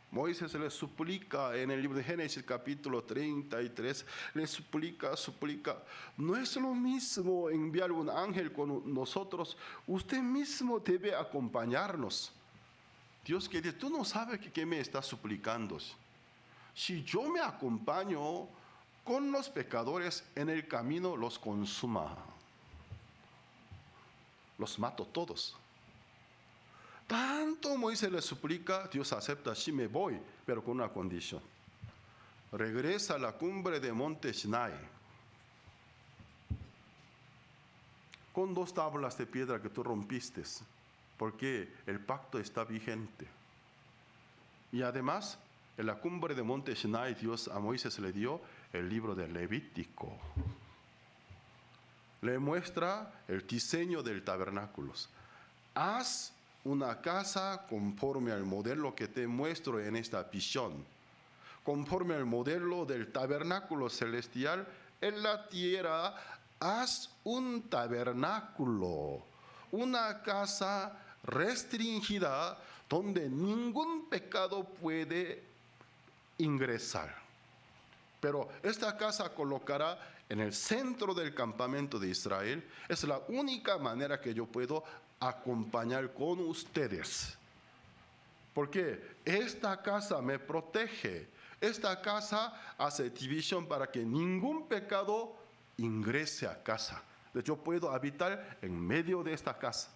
Moisés les suplica en el libro de Génesis capítulo 33, les suplica. No es lo mismo enviar un ángel con nosotros, usted mismo debe acompañarnos. Dios que dice, tú no sabes qué me estás suplicando. Si yo me acompaño con los pecadores en el camino, los consuma. Los mato todos. Tanto Moisés le suplica, Dios acepta, sí me voy, pero con una condición. Regresa a la cumbre de monte Sinai con 2 tablas de piedra que tú rompiste, porque el pacto está vigente. Y además, en la cumbre de monte Sinai, Dios a Moisés le dio el libro de Levítico. Le muestra el diseño del tabernáculo. Haz una casa conforme al modelo que te muestro en esta visión, conforme al modelo del tabernáculo celestial en la tierra. Haz un tabernáculo, una casa restringida donde ningún pecado puede ingresar. Pero esta casa colocará en el centro del campamento de Israel. Es la única manera que yo puedo acompañar con ustedes. Porque esta casa me protege. Esta casa hace división para que ningún pecado ingrese a casa. Yo puedo habitar en medio de esta casa.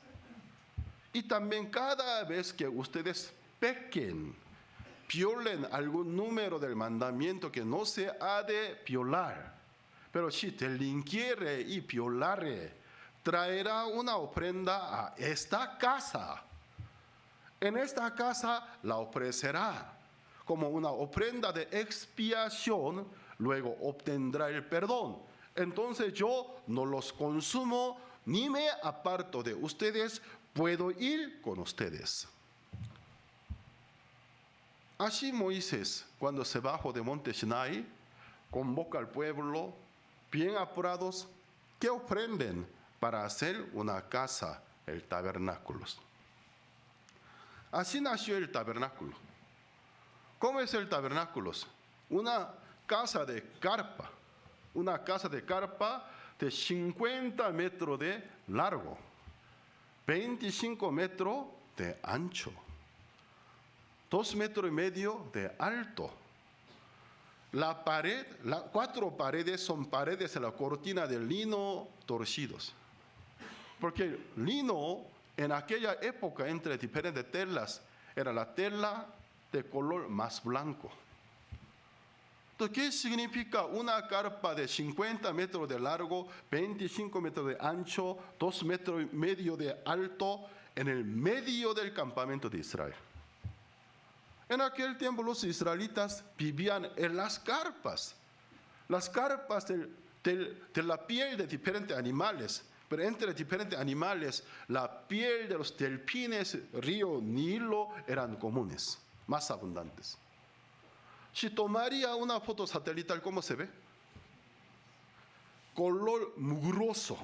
Y también cada vez que ustedes pequen, violen algún número del mandamiento que no se ha de violar, pero si delinquiere y violare, traerá una ofrenda a esta casa. En esta casa la ofrecerá. como una ofrenda de expiación, luego obtendrá el perdón. Entonces yo no los consumo ni me aparto de ustedes, puedo ir con ustedes. Así Moisés, cuando se bajó de monte Sinai, convoca al pueblo, bien apurados, que ofrenden para hacer una casa, el tabernáculo. Así nació el tabernáculo. ¿Cómo es el tabernáculo? Una casa de carpa de 50 metros de largo, 25 metros de ancho, 2,5 metros de alto. La pared, 4 paredes son paredes de la cortina de lino torcidos. Porque el lino en aquella época entre diferentes telas era la tela de color más blanco. Entonces, ¿qué significa una carpa de 50 metros de largo, 25 metros de ancho, 2,5 metros de alto en el medio del campamento de Israel? En aquel tiempo los israelitas vivían en las carpas de la piel de diferentes animales, pero entre diferentes animales la piel de los delfines, río Nilo eran comunes, más abundantes. Si tomaría una foto satelital, ¿cómo se ve? Color mugroso,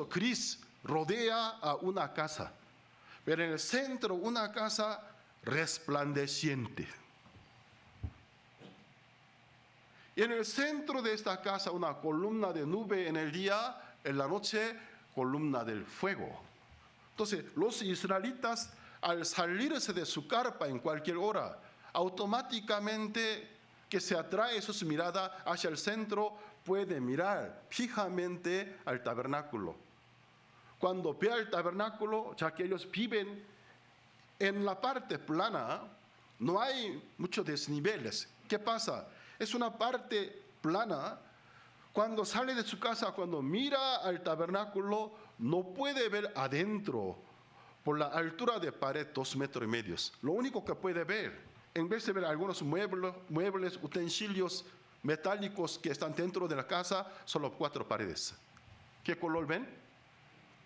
gris, rodea a una casa. Pero en el centro una casa resplandeciente. Y en el centro de esta casa una columna de nube en el día, en la noche columna del fuego. Entonces los israelitas al salirse de su carpa en cualquier hora, automáticamente que se atrae sus miradas hacia el centro, puede mirar fijamente al tabernáculo. Cuando ve el tabernáculo, ya que ellos viven en la parte plana, no hay muchos desniveles. ¿Qué pasa? Es una parte plana. Cuando sale de su casa, cuando mira al tabernáculo, no puede ver adentro por la altura de pared 2,5 metros. Lo único que puede ver, en vez de ver algunos muebles, utensilios metálicos que están dentro de la casa, solo 4 paredes. ¿Qué color ven?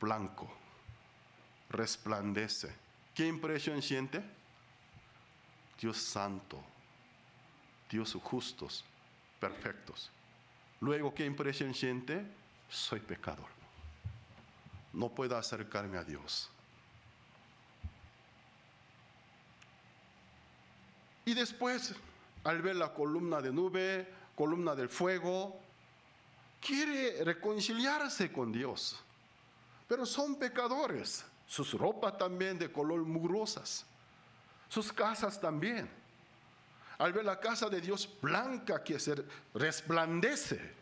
Blanco, resplandece. ¿Qué impresión siente? Dios santo, Dios justos, perfectos. Luego, ¿qué impresión siente? Soy pecador. No puedo acercarme a Dios. Y después, al ver la columna de nube, columna del fuego, quiere reconciliarse con Dios. Pero son pecadores. Sus ropas también de color mugrosas. Sus casas también. Al ver la casa de Dios blanca que se resplandece.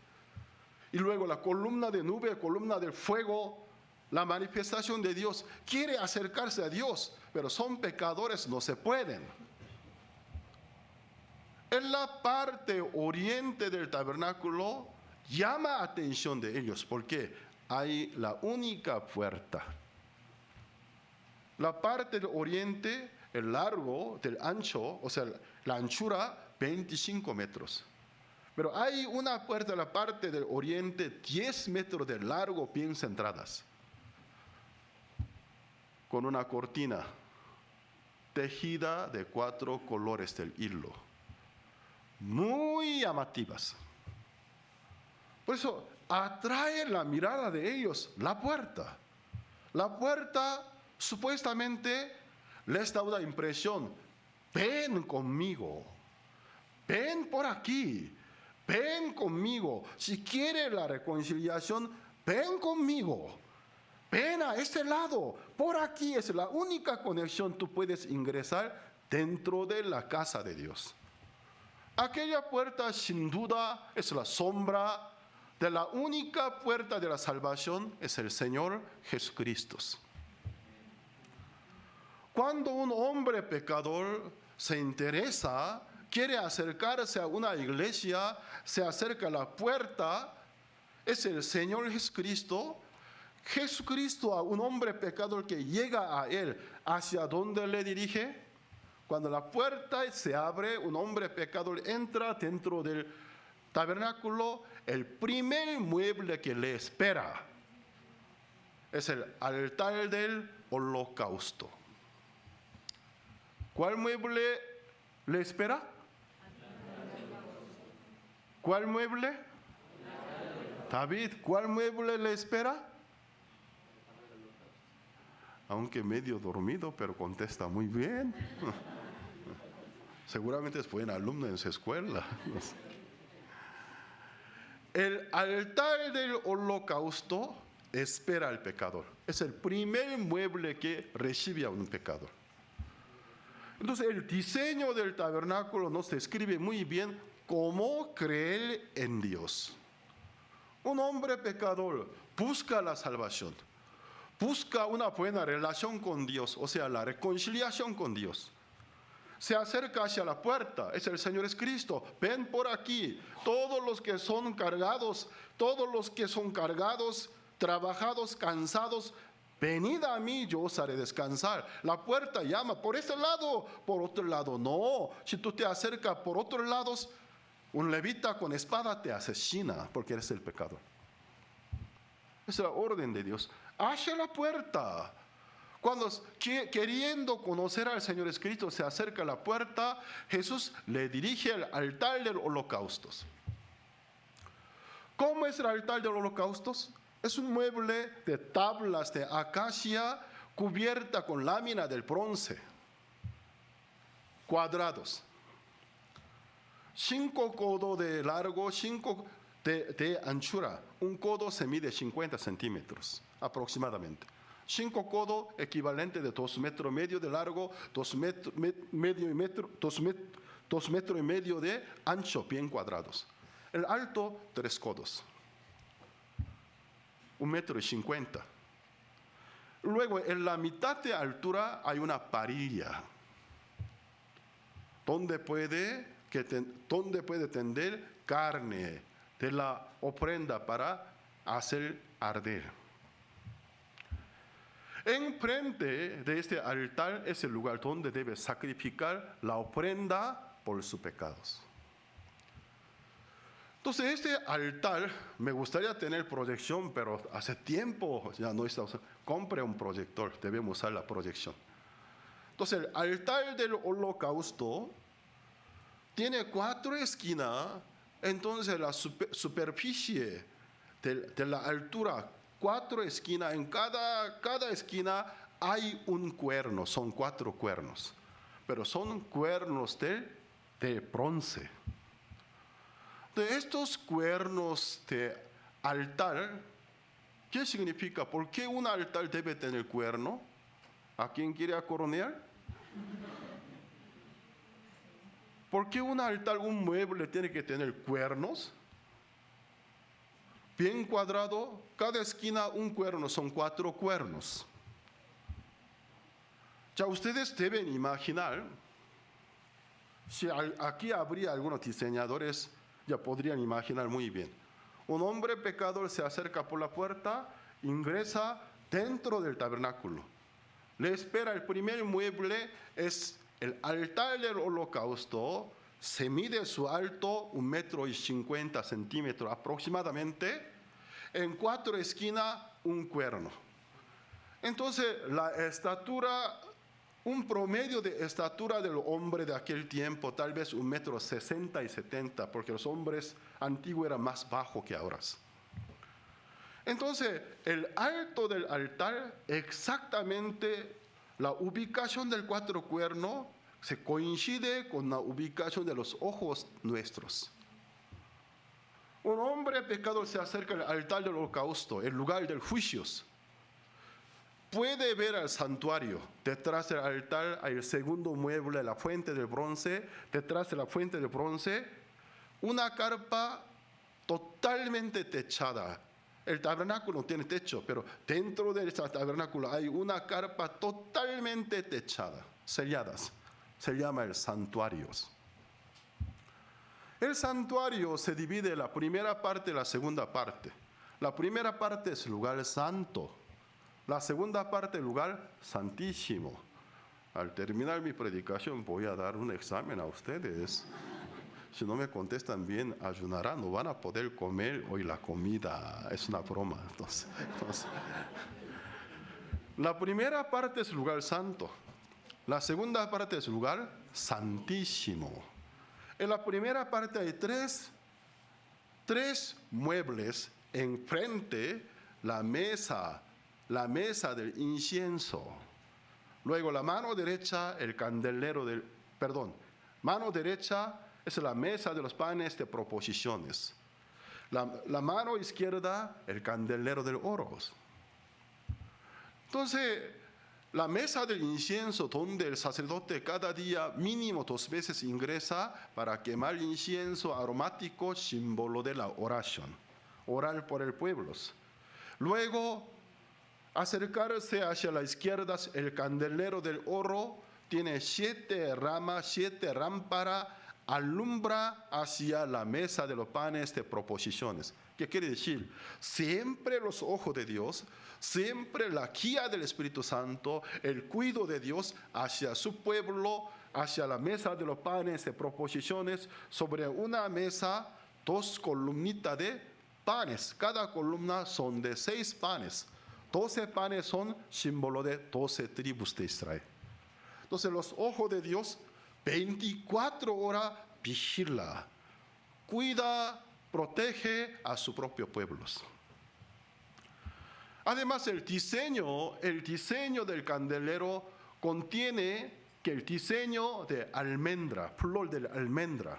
Y luego la columna de nube, columna del fuego, la manifestación de Dios. Quiere acercarse a Dios, pero son pecadores, no se pueden. En la parte oriente del tabernáculo llama atención de ellos, porque hay la única puerta. La parte del oriente, el largo del ancho, o sea, la anchura, 25 metros. Pero hay una puerta en la parte del oriente, 10 metros de largo, bien centradas, con una cortina tejida de 4 colores del hilo, muy llamativas. Por eso atrae la mirada de ellos la puerta. La puerta supuestamente les da una impresión: ven conmigo, ven por aquí, ven conmigo. Si quieres la reconciliación, ven conmigo, ven a este lado, por aquí es la única conexión. Tú puedes ingresar dentro de la casa de Dios. Aquella puerta sin duda es la sombra de la única puerta de la salvación, es el Señor Jesucristo. Cuando un hombre pecador se interesa, quiere acercarse a una iglesia, se acerca a la puerta, es el Señor Jesucristo. Jesucristo a un hombre pecador que llega a Él, ¿hacia dónde le dirige? Cuando la puerta se abre, un hombre pecador entra dentro del tabernáculo, el primer mueble que le espera es el altar del holocausto. ¿Cuál mueble le espera? ¿Cuál mueble? David, ¿cuál mueble le espera? Aunque medio dormido, pero contesta muy bien. Seguramente es buen alumno en su escuela. El altar del holocausto espera al pecador. Es el primer mueble que recibe a un pecador. Entonces el diseño del tabernáculo nos describe muy bien cómo creer en Dios. Un hombre pecador busca la salvación, busca una buena relación con Dios, o sea, la reconciliación con Dios. Se acerca hacia la puerta, es el Señor Cristo, ven por aquí, todos los que son cargados, trabajados, cansados, venid a mí, yo os haré descansar. La puerta llama, por este lado, por otro lado, no. Si tú te acercas por otros lados, un levita con espada te asesina porque eres el pecador. Es la orden de Dios. Hacia la puerta. Cuando queriendo conocer al Señor Cristo se acerca a la puerta, Jesús le dirige al altar del holocausto. ¿Cómo es el altar del holocausto? Es un mueble de tablas de acacia cubierta con lámina del bronce, cuadrados. 5 codos de largo, 5 de anchura. Un codo se mide 50 centímetros aproximadamente. 5 codos equivalente de 2,5 metros de largo, 2,5 metros de ancho, bien cuadrados. El alto, 3 codos. 1,50 metros. Luego, en la mitad de altura hay una parrilla, donde puede tender carne de la ofrenda para hacer arder. Enfrente de este altar es el lugar donde debe sacrificar la ofrenda por sus pecados. Entonces este altar, me gustaría tener proyección, pero hace tiempo ya no está usando. Compre un proyector, debemos usar la proyección. Entonces el altar del holocausto tiene 4 esquinas, entonces la superficie de la altura, 4 esquinas, en cada esquina hay un cuerno, son 4 cuernos, pero son cuernos de bronce. De estos cuernos de altar, ¿qué significa? ¿Por qué un altar debe tener cuerno? ¿A quién quiere acoronear? ¿Por qué un altar, un mueble tiene que tener cuernos? Bien cuadrado, cada esquina un cuerno, son 4 cuernos. Ya ustedes deben imaginar, si aquí habría algunos diseñadores, ya podrían imaginar muy bien. Un hombre pecador se acerca por la puerta, ingresa dentro del tabernáculo. Le espera el primer mueble, es el altar del holocausto. Se mide su alto 1,50 metros aproximadamente. En 4 esquinas un cuerno. Entonces la estatura, un promedio de estatura del hombre de aquel tiempo, tal vez 1,60 y 70 metros, porque los hombres antiguos eran más bajos que ahora. Entonces, el alto del altar, exactamente la ubicación del 4 cuernos, se coincide con la ubicación de los ojos nuestros. Un hombre pecador se acerca al altar del holocausto, el lugar del juicio. Puede ver al santuario. Detrás del altar hay el segundo mueble, la fuente del bronce. Detrás de la fuente del bronce, una carpa totalmente techada. El tabernáculo no tiene techo, pero dentro de ese tabernáculo hay una carpa totalmente techada, selladas. Se llama el santuario. El santuario se divide en la primera parte y la segunda parte. La primera parte es el lugar santo. La segunda parte, el lugar santísimo. al terminar mi predicación voy a dar un examen a ustedes. Si no me contestan bien, ayunarán, no van a poder comer hoy la comida. Es una broma. Entonces, la primera parte es lugar santo. La segunda parte es lugar santísimo. En la primera parte hay tres muebles enfrente, la mesa del incienso. Luego la mano derecha, el candelero mano derecha es la mesa de los panes de proposiciones. La mano izquierda, el candelero del oro. Entonces, la mesa del incienso, donde el sacerdote cada día mínimo 2 veces ingresa para quemar incienso aromático, símbolo de la oración, orar por el pueblo. Luego, acercarse hacia la izquierda, el candelero del oro tiene 7 ramas, 7 lámparas, alumbra hacia la mesa de los panes de proposiciones. ¿Qué quiere decir? Siempre los ojos de Dios, siempre la guía del Espíritu Santo, el cuidado de Dios hacia su pueblo, hacia la mesa de los panes de proposiciones, sobre una mesa, 2 columnitas de panes. Cada columna son de 6 panes. 12 panes son símbolo de 12 tribus de Israel. Entonces los ojos de Dios 24 horas vigila, cuida, protege a su propio pueblo. Además, el diseño del candelero contiene que el diseño de almendra, flor de almendra.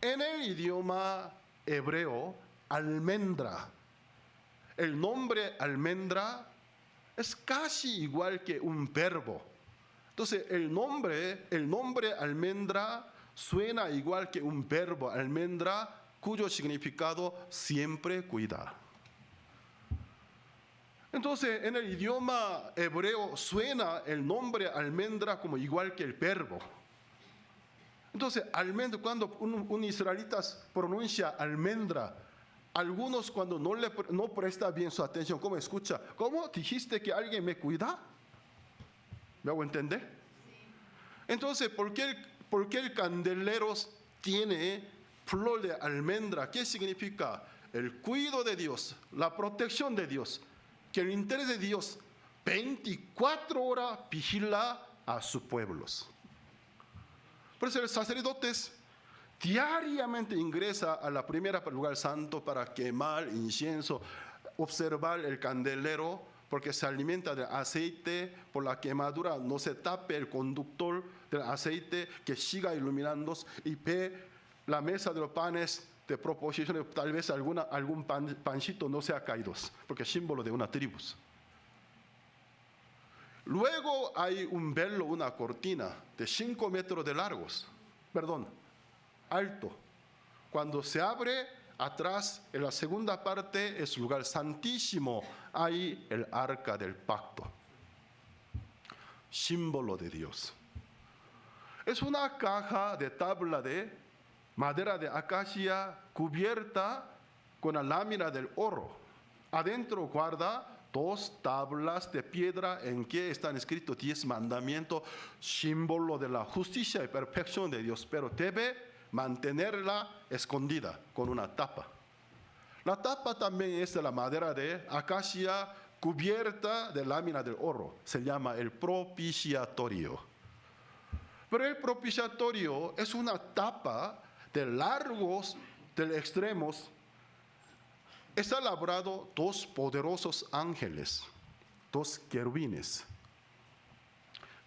En el idioma hebreo, almendra, el nombre almendra es casi igual que un verbo. Entonces, el nombre almendra suena igual que un verbo almendra, cuyo significado siempre cuida. Entonces, en el idioma hebreo suena el nombre almendra como igual que el verbo. Entonces, almendra, cuando un israelita pronuncia almendra, algunos cuando no presta bien su atención, ¿cómo escucha? ¿Cómo dijiste que alguien me cuida? ¿Me hago entender? Entonces, ¿por qué el candelero tiene flor de almendra? ¿Qué significa? El cuidado de Dios, la protección de Dios, que el interés de Dios 24 horas vigila a sus pueblos. Por eso el sacerdote diariamente ingresa a la primera lugar santo para quemar incienso, observar el candelero, porque se alimenta del aceite, por la quemadura no se tape el conductor del aceite, que siga iluminando, y ve la mesa de los panes de proposición, tal vez algún pancito no sea caído, porque es símbolo de una tribu. Luego hay un velo, una cortina de 5 metros de alto. Cuando se abre, atrás, en la segunda parte, es lugar santísimo. Hay el arca del pacto, símbolo de Dios. Es una caja de tabla de madera de acacia cubierta con la lámina del oro. Adentro guarda 2 tablas de piedra en que están escritos 10 mandamientos, símbolo de la justicia y perfección de Dios, pero debe mantenerla escondida con una tapa. La tapa también es de la madera de acacia cubierta de lámina del oro. Se llama el propiciatorio. Pero el propiciatorio es una tapa de largos, de extremos. Está labrado 2 poderosos ángeles, 2 querubines.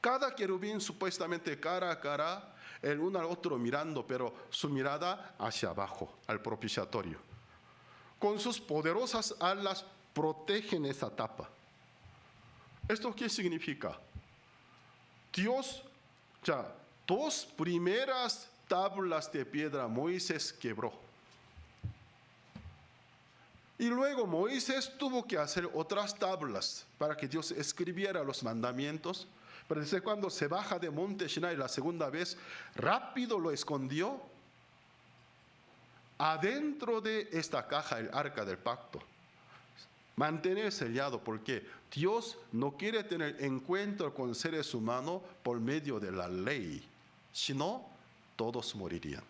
Cada querubín supuestamente cara a cara, el uno al otro mirando, pero su mirada hacia abajo, al propiciatorio. Con sus poderosas alas protegen esa tapa. ¿Esto qué significa? Dios, 2 primeras tablas de piedra Moisés quebró. Y luego Moisés tuvo que hacer otras tablas para que Dios escribiera los mandamientos. Pero desde cuando se baja de Monte Sinai la segunda vez, rápido lo escondió adentro de esta caja, el arca del pacto. mantener sellado, porque Dios no quiere tener encuentro con seres humanos por medio de la ley, sino todos morirían.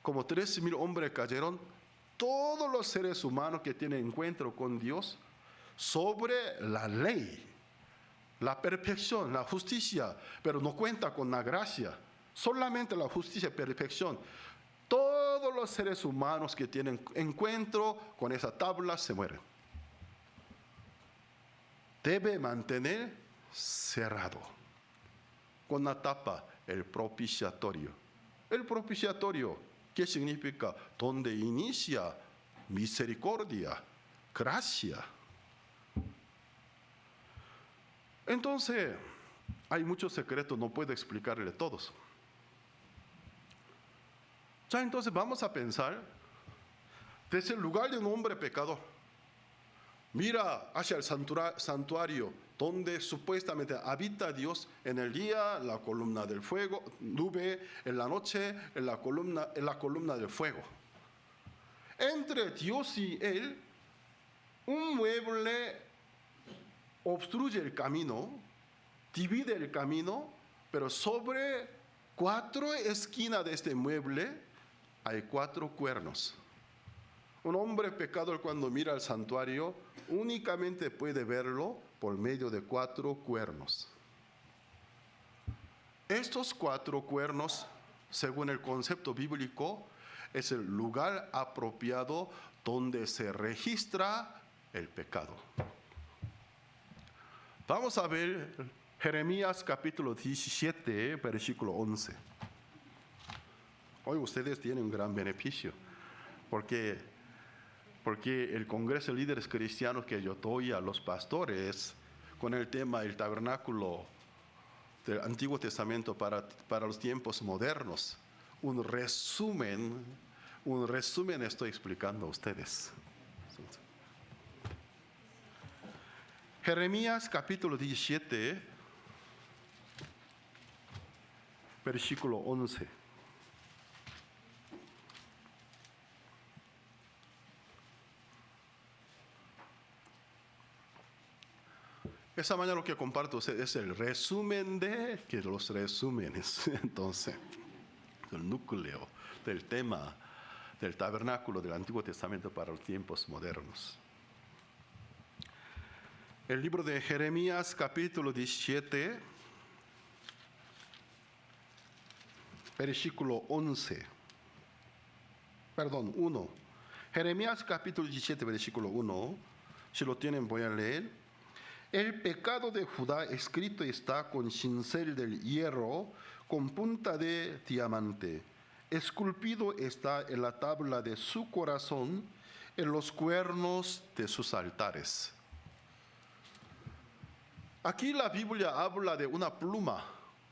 Como 3,000 hombres cayeron, todos los seres humanos que tienen encuentro con Dios sobre la ley, la perfección, la justicia, pero no cuenta con la gracia, solamente la justicia y perfección. Todos los seres humanos que tienen encuentro con esa tabla se mueren. Debe mantener cerrado con la tapa el propiciatorio. El propiciatorio, ¿qué significa? Donde inicia misericordia, gracia. Entonces, hay muchos secretos, no puedo explicarle todos. Ya entonces vamos a pensar desde el lugar de un hombre pecador. Mira hacia el santuario donde supuestamente habita Dios. En el día, la columna del fuego, nube; en la noche, en la columna del fuego. Entre Dios y él, un mueble obstruye el camino, divide el camino, pero sobre 4 esquinas de este mueble hay 4 cuernos. Un hombre pecador, cuando mira al santuario, únicamente puede verlo por medio de 4 cuernos. Estos 4 cuernos, según el concepto bíblico, es el lugar apropiado donde se registra el pecado. Vamos a ver Jeremías capítulo 17, versículo 11. Hoy ustedes tienen un gran beneficio, porque el Congreso de Líderes Cristianos que yo doy a los pastores con el tema del tabernáculo del Antiguo Testamento para los tiempos modernos, un resumen estoy explicando a ustedes. Jeremías capítulo 17, versículo 11. Esta mañana lo que comparto es el resumen de los resúmenes. Entonces, el núcleo del tema del tabernáculo del Antiguo Testamento para los tiempos modernos. El libro de Jeremías, capítulo 17, versículo 11. Perdón, 1. Jeremías, capítulo 17, versículo 1. Si lo tienen, voy a leer. El pecado de Judá escrito está con cincel del hierro, con punta de diamante. Esculpido está en la tabla de su corazón, en los cuernos de sus altares. Aquí la Biblia habla de una pluma,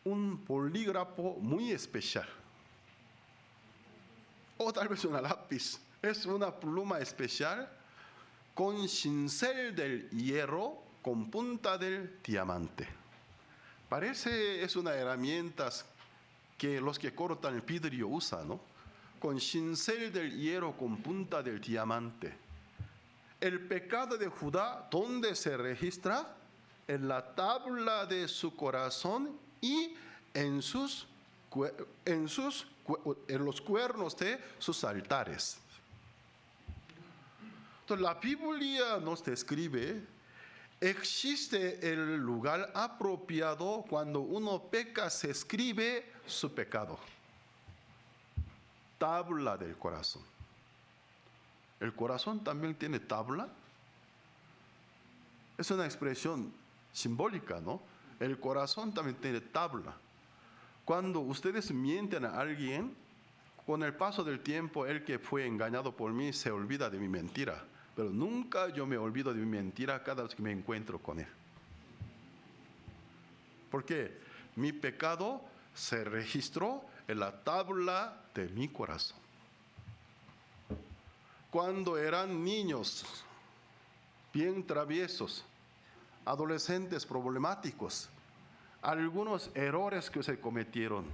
un bolígrafo muy especial. O tal vez una lápiz. Es una pluma especial con cincel del hierro, con punta del diamante. Parece es una herramienta que los que cortan el vidrio usan, ¿no? Con cincel del hierro, con punta del diamante. El pecado de Judá, ¿dónde se registra? En la tabla de su corazón y en los cuernos de sus altares. Entonces la Biblia nos describe, existe el lugar apropiado cuando uno peca, se escribe su pecado. Tabla del corazón. ¿El corazón también tiene tabla? Es una expresión simbólica, ¿no? El corazón también tiene tabla. Cuando ustedes mienten a alguien, con el paso del tiempo, el que fue engañado por mí se olvida de mi mentira. Pero nunca yo me olvido de mi mentira cada vez que me encuentro con él. Porque mi pecado se registró en la tabla de mi corazón. Cuando eran niños, bien traviesos, adolescentes problemáticos, algunos errores que se cometieron,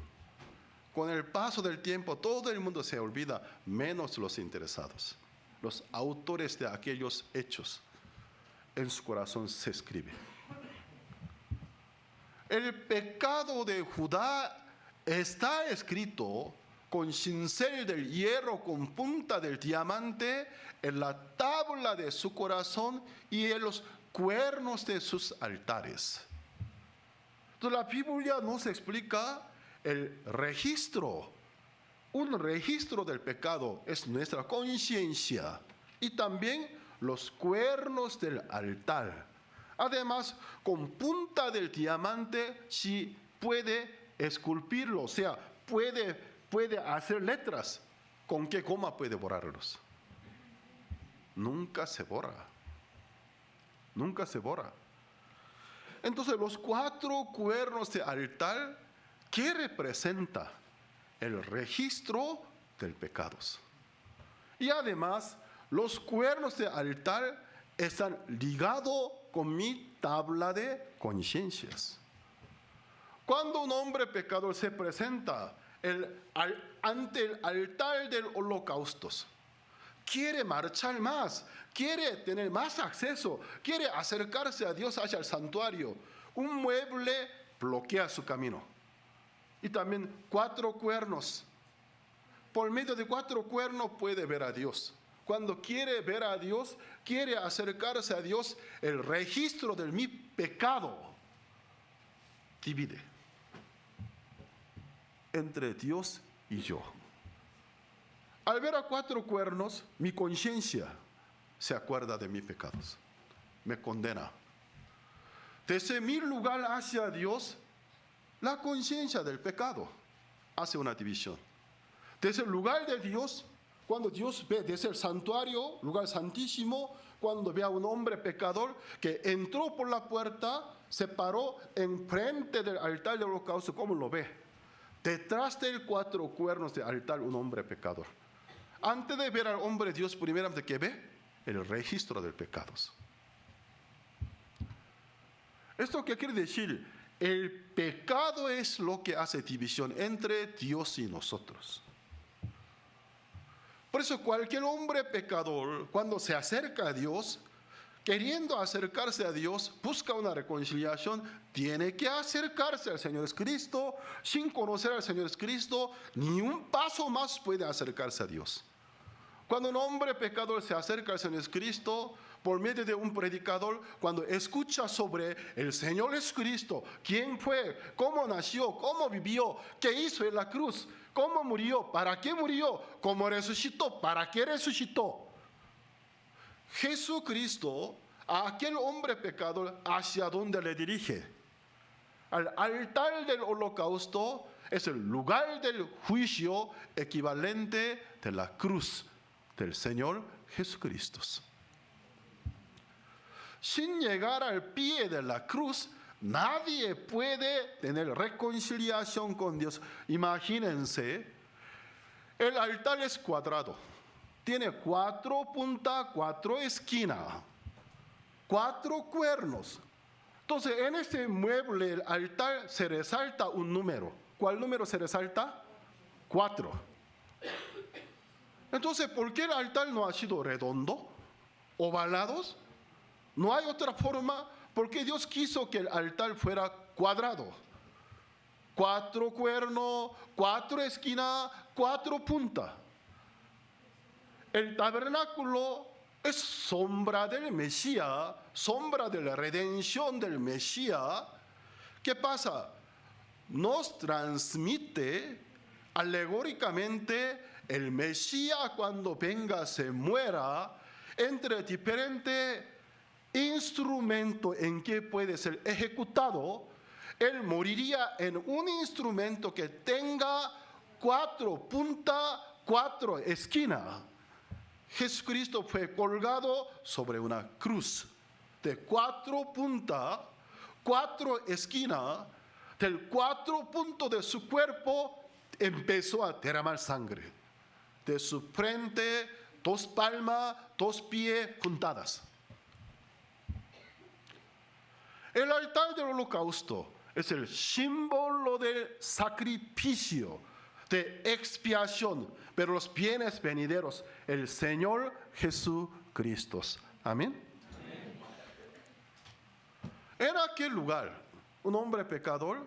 con el paso del tiempo todo el mundo se olvida, menos los interesados, los autores de aquellos hechos, en su corazón se escribe. El pecado de Judá está escrito con cincel del hierro, con punta del diamante, en la tabla de su corazón y en los cuernos de sus altares. Entonces la Biblia nos explica el registro. Un registro del pecado es nuestra conciencia y también los cuernos del altar. Además, con punta del diamante, si puede esculpirlo, o sea, puede hacer letras. ¿Con qué goma puede borrarlos? Nunca se borra. Nunca se borra. Entonces, los 4 cuernos de altar, ¿qué representa? El registro del pecados. Y además, los cuernos de altar están ligados con mi tabla de conciencias. Cuando un hombre pecador se presenta ante el altar del holocausto, quiere marchar más, quiere tener más acceso, quiere acercarse a Dios hacia el santuario, un mueble bloquea su camino. Y también 4 cuernos. Por medio de 4 cuernos puede ver a Dios. Cuando quiere ver a Dios, quiere acercarse a Dios, el registro de mi pecado divide entre Dios y yo. Al ver a 4 cuernos, mi conciencia se acuerda de mis pecados, me condena. Desde mi lugar hacia Dios, la conciencia del pecado hace una división. Desde el lugar de Dios, cuando Dios ve desde el santuario, lugar santísimo, cuando ve a un hombre pecador que entró por la puerta, se paró enfrente del altar del holocausto, ¿cómo lo ve? Detrás de 4 cuernos del altar, un hombre pecador. Antes de ver al hombre, Dios primeramente, ¿qué ve? El registro de pecados. ¿Esto qué quiere decir? El pecado es lo que hace división entre Dios y nosotros. Por eso cualquier hombre pecador, cuando se acerca a Dios, queriendo acercarse a Dios, busca una reconciliación, tiene que acercarse al Señor Jesucristo. Sin conocer al Señor Jesucristo, ni un paso más puede acercarse a Dios. Cuando un hombre pecador se acerca al Señor Jesucristo, por medio de un predicador, cuando escucha sobre el Señor Jesucristo, quién fue, cómo nació, cómo vivió, qué hizo en la cruz, cómo murió, para qué murió, cómo resucitó, para qué resucitó. Jesucristo, a aquel hombre pecador, ¿hacia dónde le dirige? Al altar del holocausto es el lugar del juicio equivalente de la cruz del Señor Jesucristo. Sin llegar al pie de la cruz, nadie puede tener reconciliación con Dios. Imagínense, el altar es cuadrado. Tiene 4 puntas, 4 esquinas, 4 cuernos. Entonces, en este mueble, el altar, se resalta un número. ¿Cuál número se resalta? 4. Entonces, ¿por qué el altar no ha sido redondo, ovalados? No hay otra forma, porque Dios quiso que el altar fuera cuadrado. 4 cuernos, 4 esquinas, 4 puntas. El tabernáculo es sombra del Mesías, sombra de la redención del Mesías. ¿Qué pasa? Nos transmite alegóricamente el Mesías cuando venga, se muera, entre diferentes instrumentos en que puede ser ejecutado. Él moriría en un instrumento que tenga 4 puntas, 4 esquinas. Jesucristo fue colgado sobre una cruz de 4 puntas, 4 esquinas. Del 4 puntos de su cuerpo empezó a derramar sangre. De su frente, 2 palmas, 2 pies juntadas. El altar del holocausto es el símbolo del sacrificio, de expiación, pero los bienes venideros, el Señor Jesucristo. Amén. En aquel lugar, un hombre pecador,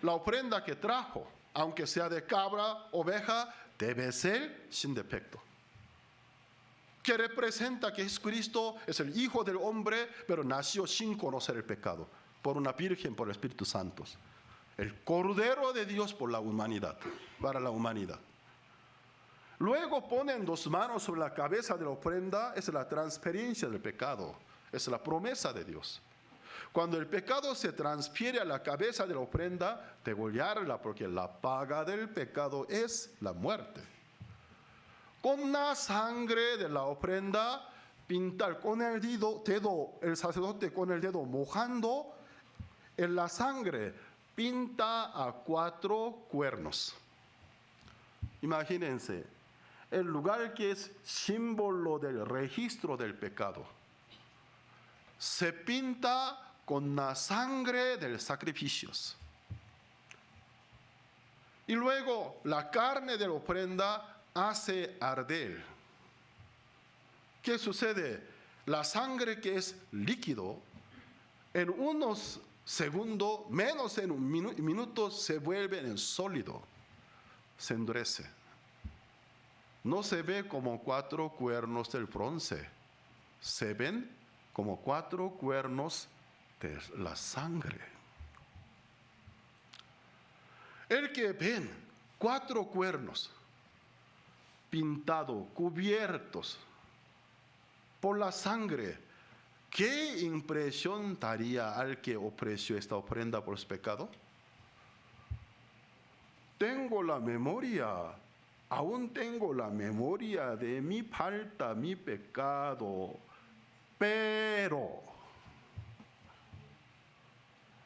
la ofrenda que trajo, aunque sea de cabra, oveja, debe ser sin defecto. Que representa que Jesucristo es el Hijo del Hombre, pero nació sin conocer el pecado, por una virgen, por el Espíritu Santo. El Cordero de Dios por la humanidad, para la humanidad. Luego ponen 2 manos sobre la cabeza de la ofrenda, es la transferencia del pecado, es la promesa de Dios. Cuando el pecado se transfiere a la cabeza de la ofrenda, degollarla, porque la paga del pecado es la muerte. Con la sangre de la ofrenda, pintar con el dedo, el sacerdote con el dedo mojando en la sangre, pinta a 4 cuernos. Imagínense, el lugar que es símbolo del registro del pecado, se pinta con la sangre de los sacrificios. Y luego la carne de la ofrenda hace arder. ¿Qué sucede? La sangre que es líquido, en unos segundos, menos en un minuto, se vuelve en sólido, se endurece. No se ve como 4 cuernos del bronce, se ven como 4 cuernos de la sangre. El que ven 4 cuernos pintados, cubiertos por la sangre, ¿qué impresión daría al que ofreció esta ofrenda por su pecado? Aún tengo la memoria de mi falta, mi pecado, pero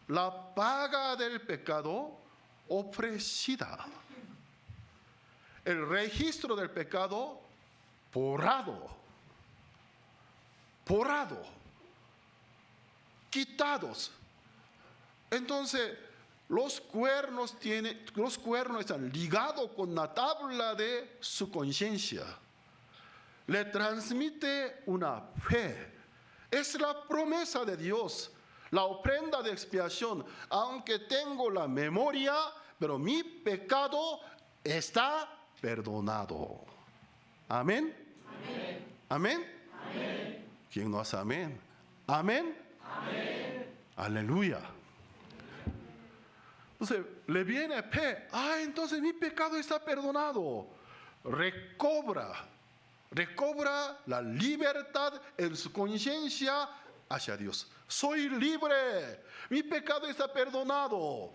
la paga del pecado ofrecida, el registro del pecado borrado, quitados. Entonces, los cuernos están ligados con la tabla de su conciencia. Le transmite una fe. Es la promesa de Dios, la ofrenda de expiación. Aunque tengo la memoria, pero mi pecado está perdonado. Amén. Amén. Amén. Amén. ¿Quién no hace amén? Amén. Amén. Aleluya. Entonces le viene fe. Entonces mi pecado está perdonado. Recobra la libertad en su conciencia hacia Dios. Soy libre. Mi pecado está perdonado.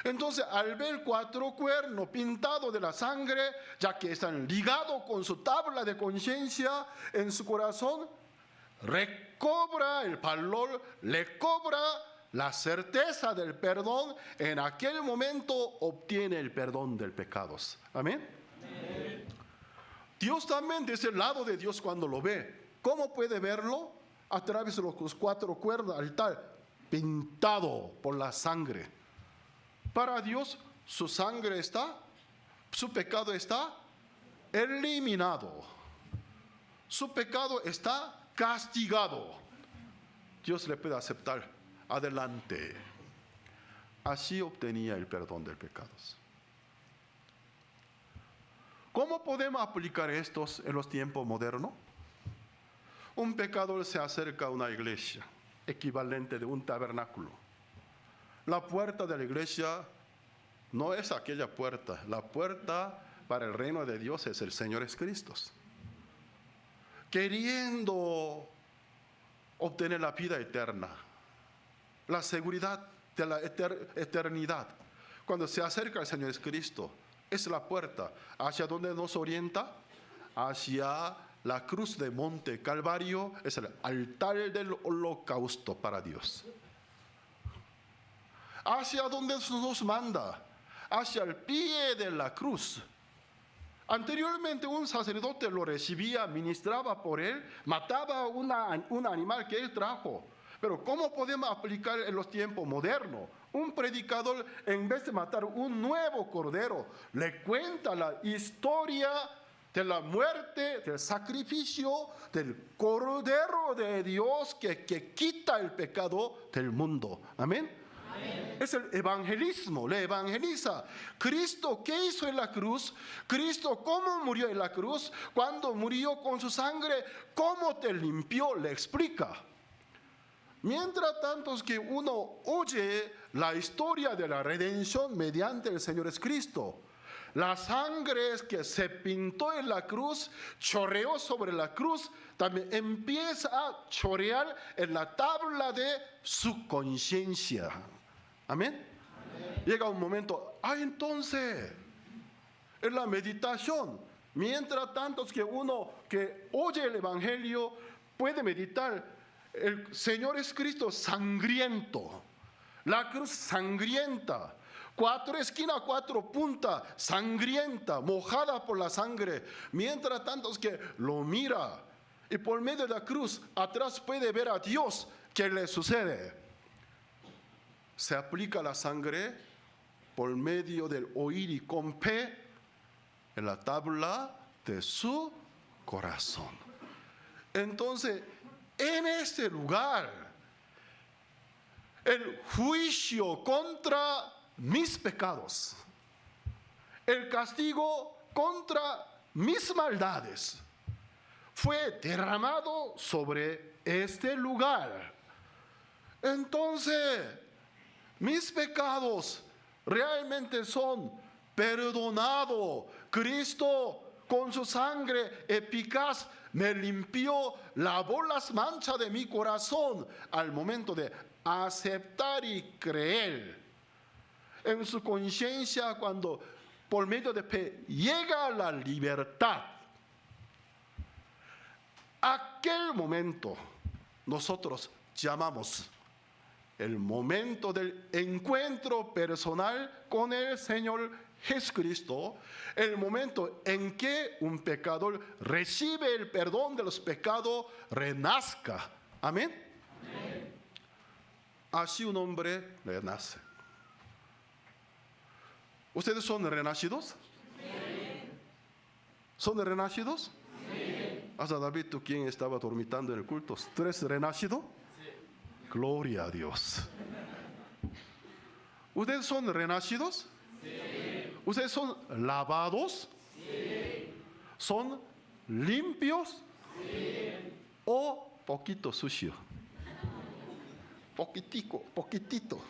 Entonces, al ver 4 cuernos pintados de la sangre, ya que están ligados con su tabla de conciencia en su corazón, recobra el valor, le cobra la certeza del perdón. En aquel momento obtiene el perdón de pecados. Amén. Amén. Dios también, desde el lado de Dios, cuando lo ve, ¿cómo puede verlo? A través de los 4 cuernos, altar pintado por la sangre. Para Dios, su pecado está eliminado. Su pecado está castigado. Dios le puede aceptar. Adelante. Así obtenía el perdón de pecados. ¿Cómo podemos aplicar estos en los tiempos modernos? Un pecador se acerca a una iglesia, equivalente de un tabernáculo. La puerta de la iglesia no es aquella puerta. La puerta para el reino de Dios es el Señor Jesucristo. Queriendo obtener la vida eterna, la seguridad de la eternidad, cuando se acerca al Señor Jesucristo, es la puerta. ¿Hacia dónde nos orienta? Hacia la cruz de Monte Calvario, es el altar del holocausto para Dios. ¿Hacia dónde nos manda? Hacia el pie de la cruz. Anteriormente un sacerdote lo recibía, ministraba por él, mataba un animal que él trajo. Pero ¿cómo podemos aplicar en los tiempos modernos? Un predicador, en vez de matar un nuevo cordero, le cuenta la historia de la muerte, del sacrificio del Cordero de Dios que quita el pecado del mundo. Amén. Es el evangelismo, le evangeliza. Cristo, ¿qué hizo en la cruz? Cristo, ¿cómo murió en la cruz? Cuando murió con su sangre, ¿cómo te limpió? Le explica. Mientras tanto es que uno oye la historia de la redención mediante el Señor Jesucristo. La sangre que se pintó en la cruz, chorreó sobre la cruz, también empieza a chorrear en la tabla de su conciencia. Amén. Llega un momento, entonces, en la meditación, mientras tanto es que uno que oye el Evangelio puede meditar, el Señor es Cristo sangriento, la cruz sangrienta, 4 esquinas, 4 puntas, sangrienta, mojada por la sangre. Mientras tanto es que lo mira y por medio de la cruz atrás puede ver a Dios. ¿Qué le sucede? Se aplica la sangre por medio del oír y con P en la tabla de su corazón. Entonces, en este lugar, el juicio contra mis pecados, el castigo contra mis maldades, fue derramado sobre este lugar. Entonces, mis pecados realmente son perdonados. Cristo con su sangre eficaz me limpió, lavó las manchas de mi corazón al momento de aceptar y creer. En su conciencia, cuando por medio de fe llega la libertad, aquel momento nosotros llamamos el momento del encuentro personal con el Señor Jesucristo, el momento en que un pecador recibe el perdón de los pecados, renazca. Amén. Amén. Así un hombre renace. ¿Ustedes son renacidos? Sí. ¿Son renacidos? Sí. Hasta David, ¿tú quién estaba dormitando en el culto? ¿Tres renacidos? Sí. Gloria a Dios. ¿Ustedes son renacidos? Sí. ¿Ustedes son lavados? Sí. ¿Son limpios? Sí. ¿O poquito sucio? Poquitito.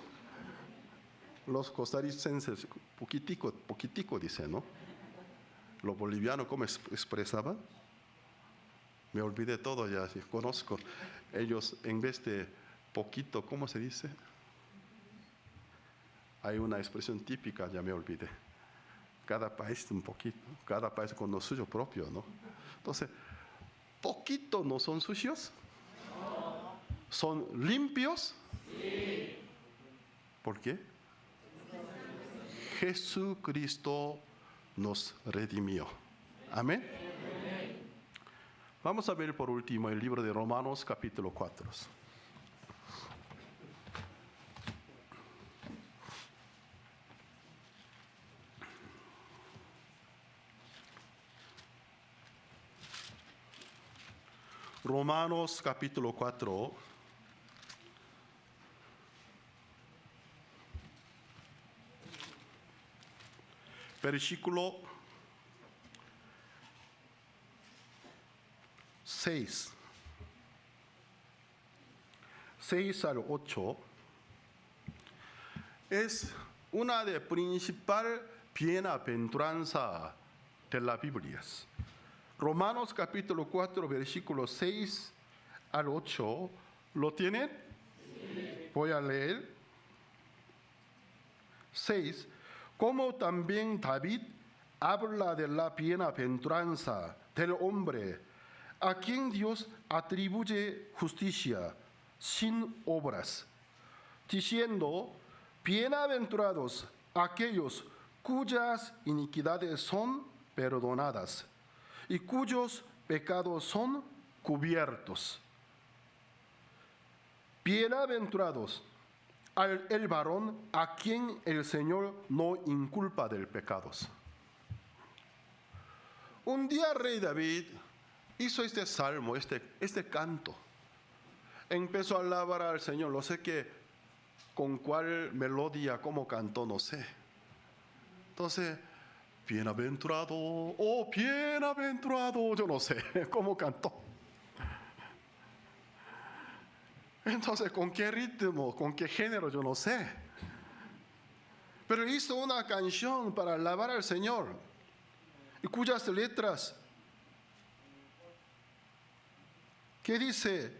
Los costarricenses, poquitico dicen, ¿no? Los bolivianos, ¿cómo expresaban? Me olvidé todo ya, conozco. Ellos, en vez de poquito, ¿cómo se dice? Hay una expresión típica, ya me olvidé. Cada país un poquito, cada país con lo suyo propio, ¿no? Entonces, poquito no son sucios, son limpios. Sí. ¿Por qué? Jesucristo nos redimió. Amén. Vamos a ver por último el libro de Romanos capítulo 4. Romanos capítulo 4. Versículo 6 al 8 es una de principal bienaventuranza de las Biblias. Romanos capítulo 4, versículos 6 al 8, ¿lo tienen? Sí. Voy a leer. 6. Como también David habla de la bienaventuranza del hombre a quien Dios atribuye justicia sin obras, diciendo: bienaventurados aquellos cuyas iniquidades son perdonadas y cuyos pecados son cubiertos. bienaventurados el varón a quien el Señor no inculpa del pecados. Un día rey David hizo este salmo, este canto. Empezó a alabar al Señor, no sé qué, con cuál melodía, cómo cantó, no sé. Entonces, bienaventurado, oh bienaventurado, yo no sé cómo cantó. Entonces, ¿con qué ritmo, con qué género? Yo no sé. Pero hizo una canción para alabar al Señor, y cuyas letras, ¿qué dice?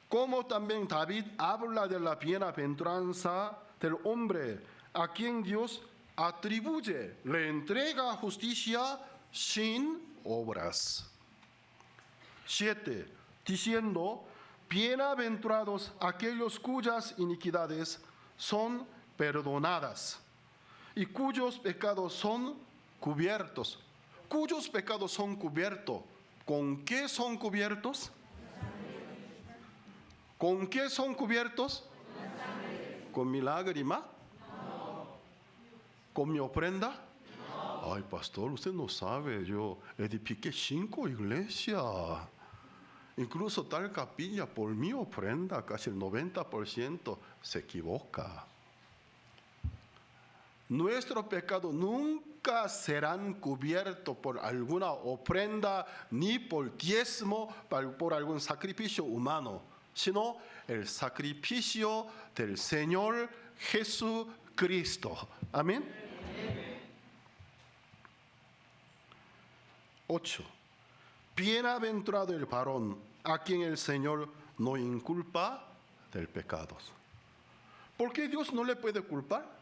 Como también David habla de la bienaventuranza del hombre a quien Dios atribuye, le entrega justicia sin obras. 7. Diciendo, bienaventurados aquellos cuyas iniquidades son perdonadas y cuyos pecados son cubiertos. ¿Cuyos pecados son cubiertos? ¿Con qué son cubiertos? ¿Con qué son cubiertos? ¿Con mi lágrima? ¿Con mi ofrenda? Ay, pastor, usted no sabe, yo edifiqué 5 iglesias. Incluso tal capilla por mi ofrenda, casi el 90% se equivoca. Nuestros pecados nunca serán cubiertos por alguna ofrenda, ni por diezmo, por algún sacrificio humano, sino el sacrificio del Señor Jesucristo. Amén. 8. Bienaventurado el varón a quien el Señor no inculpa del pecado. ¿Por qué Dios no le puede culpar?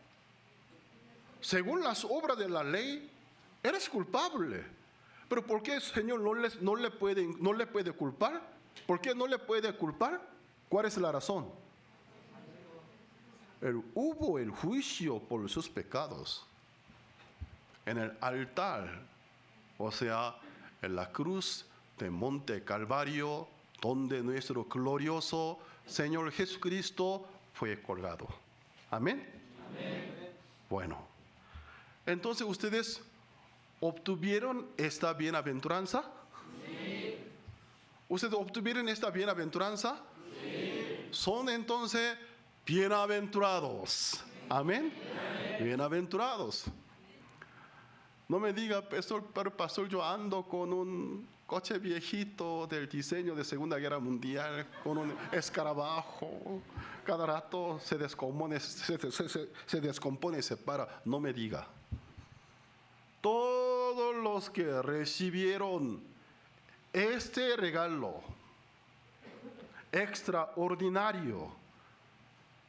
Según las obras de la ley, eres culpable. Pero ¿por qué el Señor no le puede culpar? ¿Por qué no le puede culpar? ¿Cuál es la razón? Hubo el juicio por sus pecados en el altar, o sea, en la cruz de Monte Calvario, donde nuestro glorioso Señor Jesucristo fue colgado. Amén. Amén. Bueno, entonces ustedes obtuvieron esta bienaventuranza. Sí. ¿Ustedes obtuvieron esta bienaventuranza? Sí. Son entonces bienaventurados. Amén. Amén. Bienaventurados. No me diga, pastor, yo ando con un coche viejito del diseño de Segunda Guerra Mundial, con un escarabajo, cada rato se descompone, se para. No me diga. Todos los que recibieron este regalo extraordinario,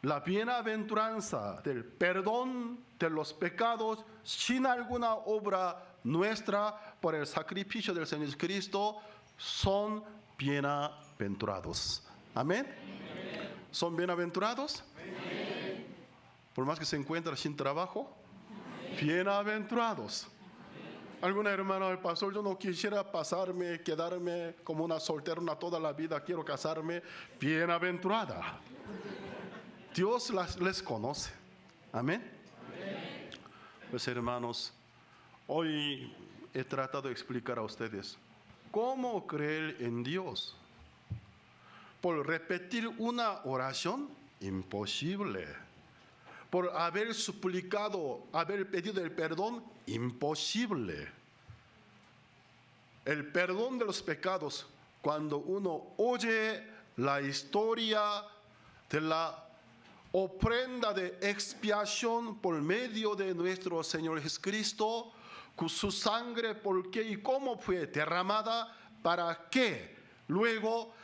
la bienaventuranza del perdón de los pecados sin alguna obra nuestra por el sacrificio del Señor Jesucristo, son bienaventurados. ¿Amén? Amén. ¿Son bienaventurados? Amén. Por más que se encuentren sin trabajo, amén. Bienaventurados. Algún hermano del pastor, yo no quisiera quedarme como una solterona toda la vida, quiero casarme. Bienaventurada. Dios les conoce. Amén. Amén. Pues hermanos, hoy he tratado de explicar a ustedes cómo creer en Dios. Por repetir una oración, imposible. Por haber suplicado, haber pedido el perdón, imposible. El perdón de los pecados, cuando uno oye la historia de la ofrenda de expiación por medio de nuestro Señor Jesucristo, con su sangre, por qué y cómo fue derramada, para que luego,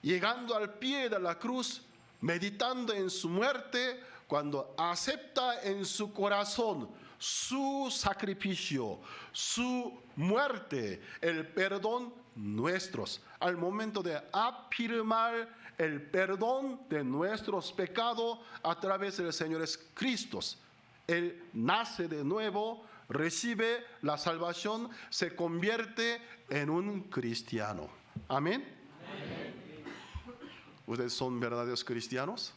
llegando al pie de la cruz, meditando en su muerte, cuando acepta en su corazón su sacrificio, su muerte, el perdón nuestros, al momento de afirmar el perdón de nuestros pecados a través del Señor Cristo. Él nace de nuevo, recibe la salvación, se convierte en un cristiano. Amén. Amén. ¿Ustedes son verdaderos cristianos?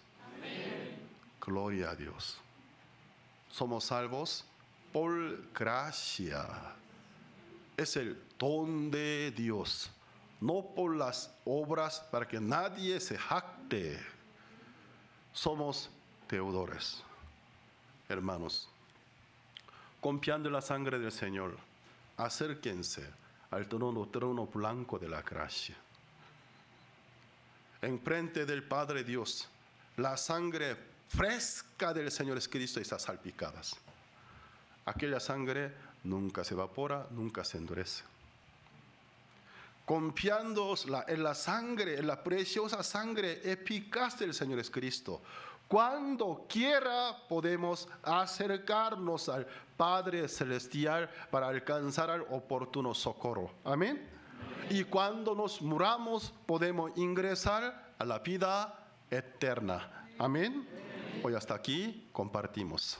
Gloria a Dios. Somos salvos por gracia. Es el don de Dios, no por las obras para que nadie se jacte. Somos deudores, hermanos. Confiando en la sangre del Señor, acérquense al trono blanco de la gracia. Enfrente del Padre Dios, la sangre fresca del Señor Cristo está salpicada. Aquella sangre nunca se evapora, nunca se endurece. Confiando en la sangre, en la preciosa sangre eficaz del Señor Cristo, cuando quiera podemos acercarnos al Padre Celestial para alcanzar el oportuno socorro. Amén. Y cuando nos muramos podemos ingresar a la vida eterna. Amén. Hoy hasta aquí compartimos.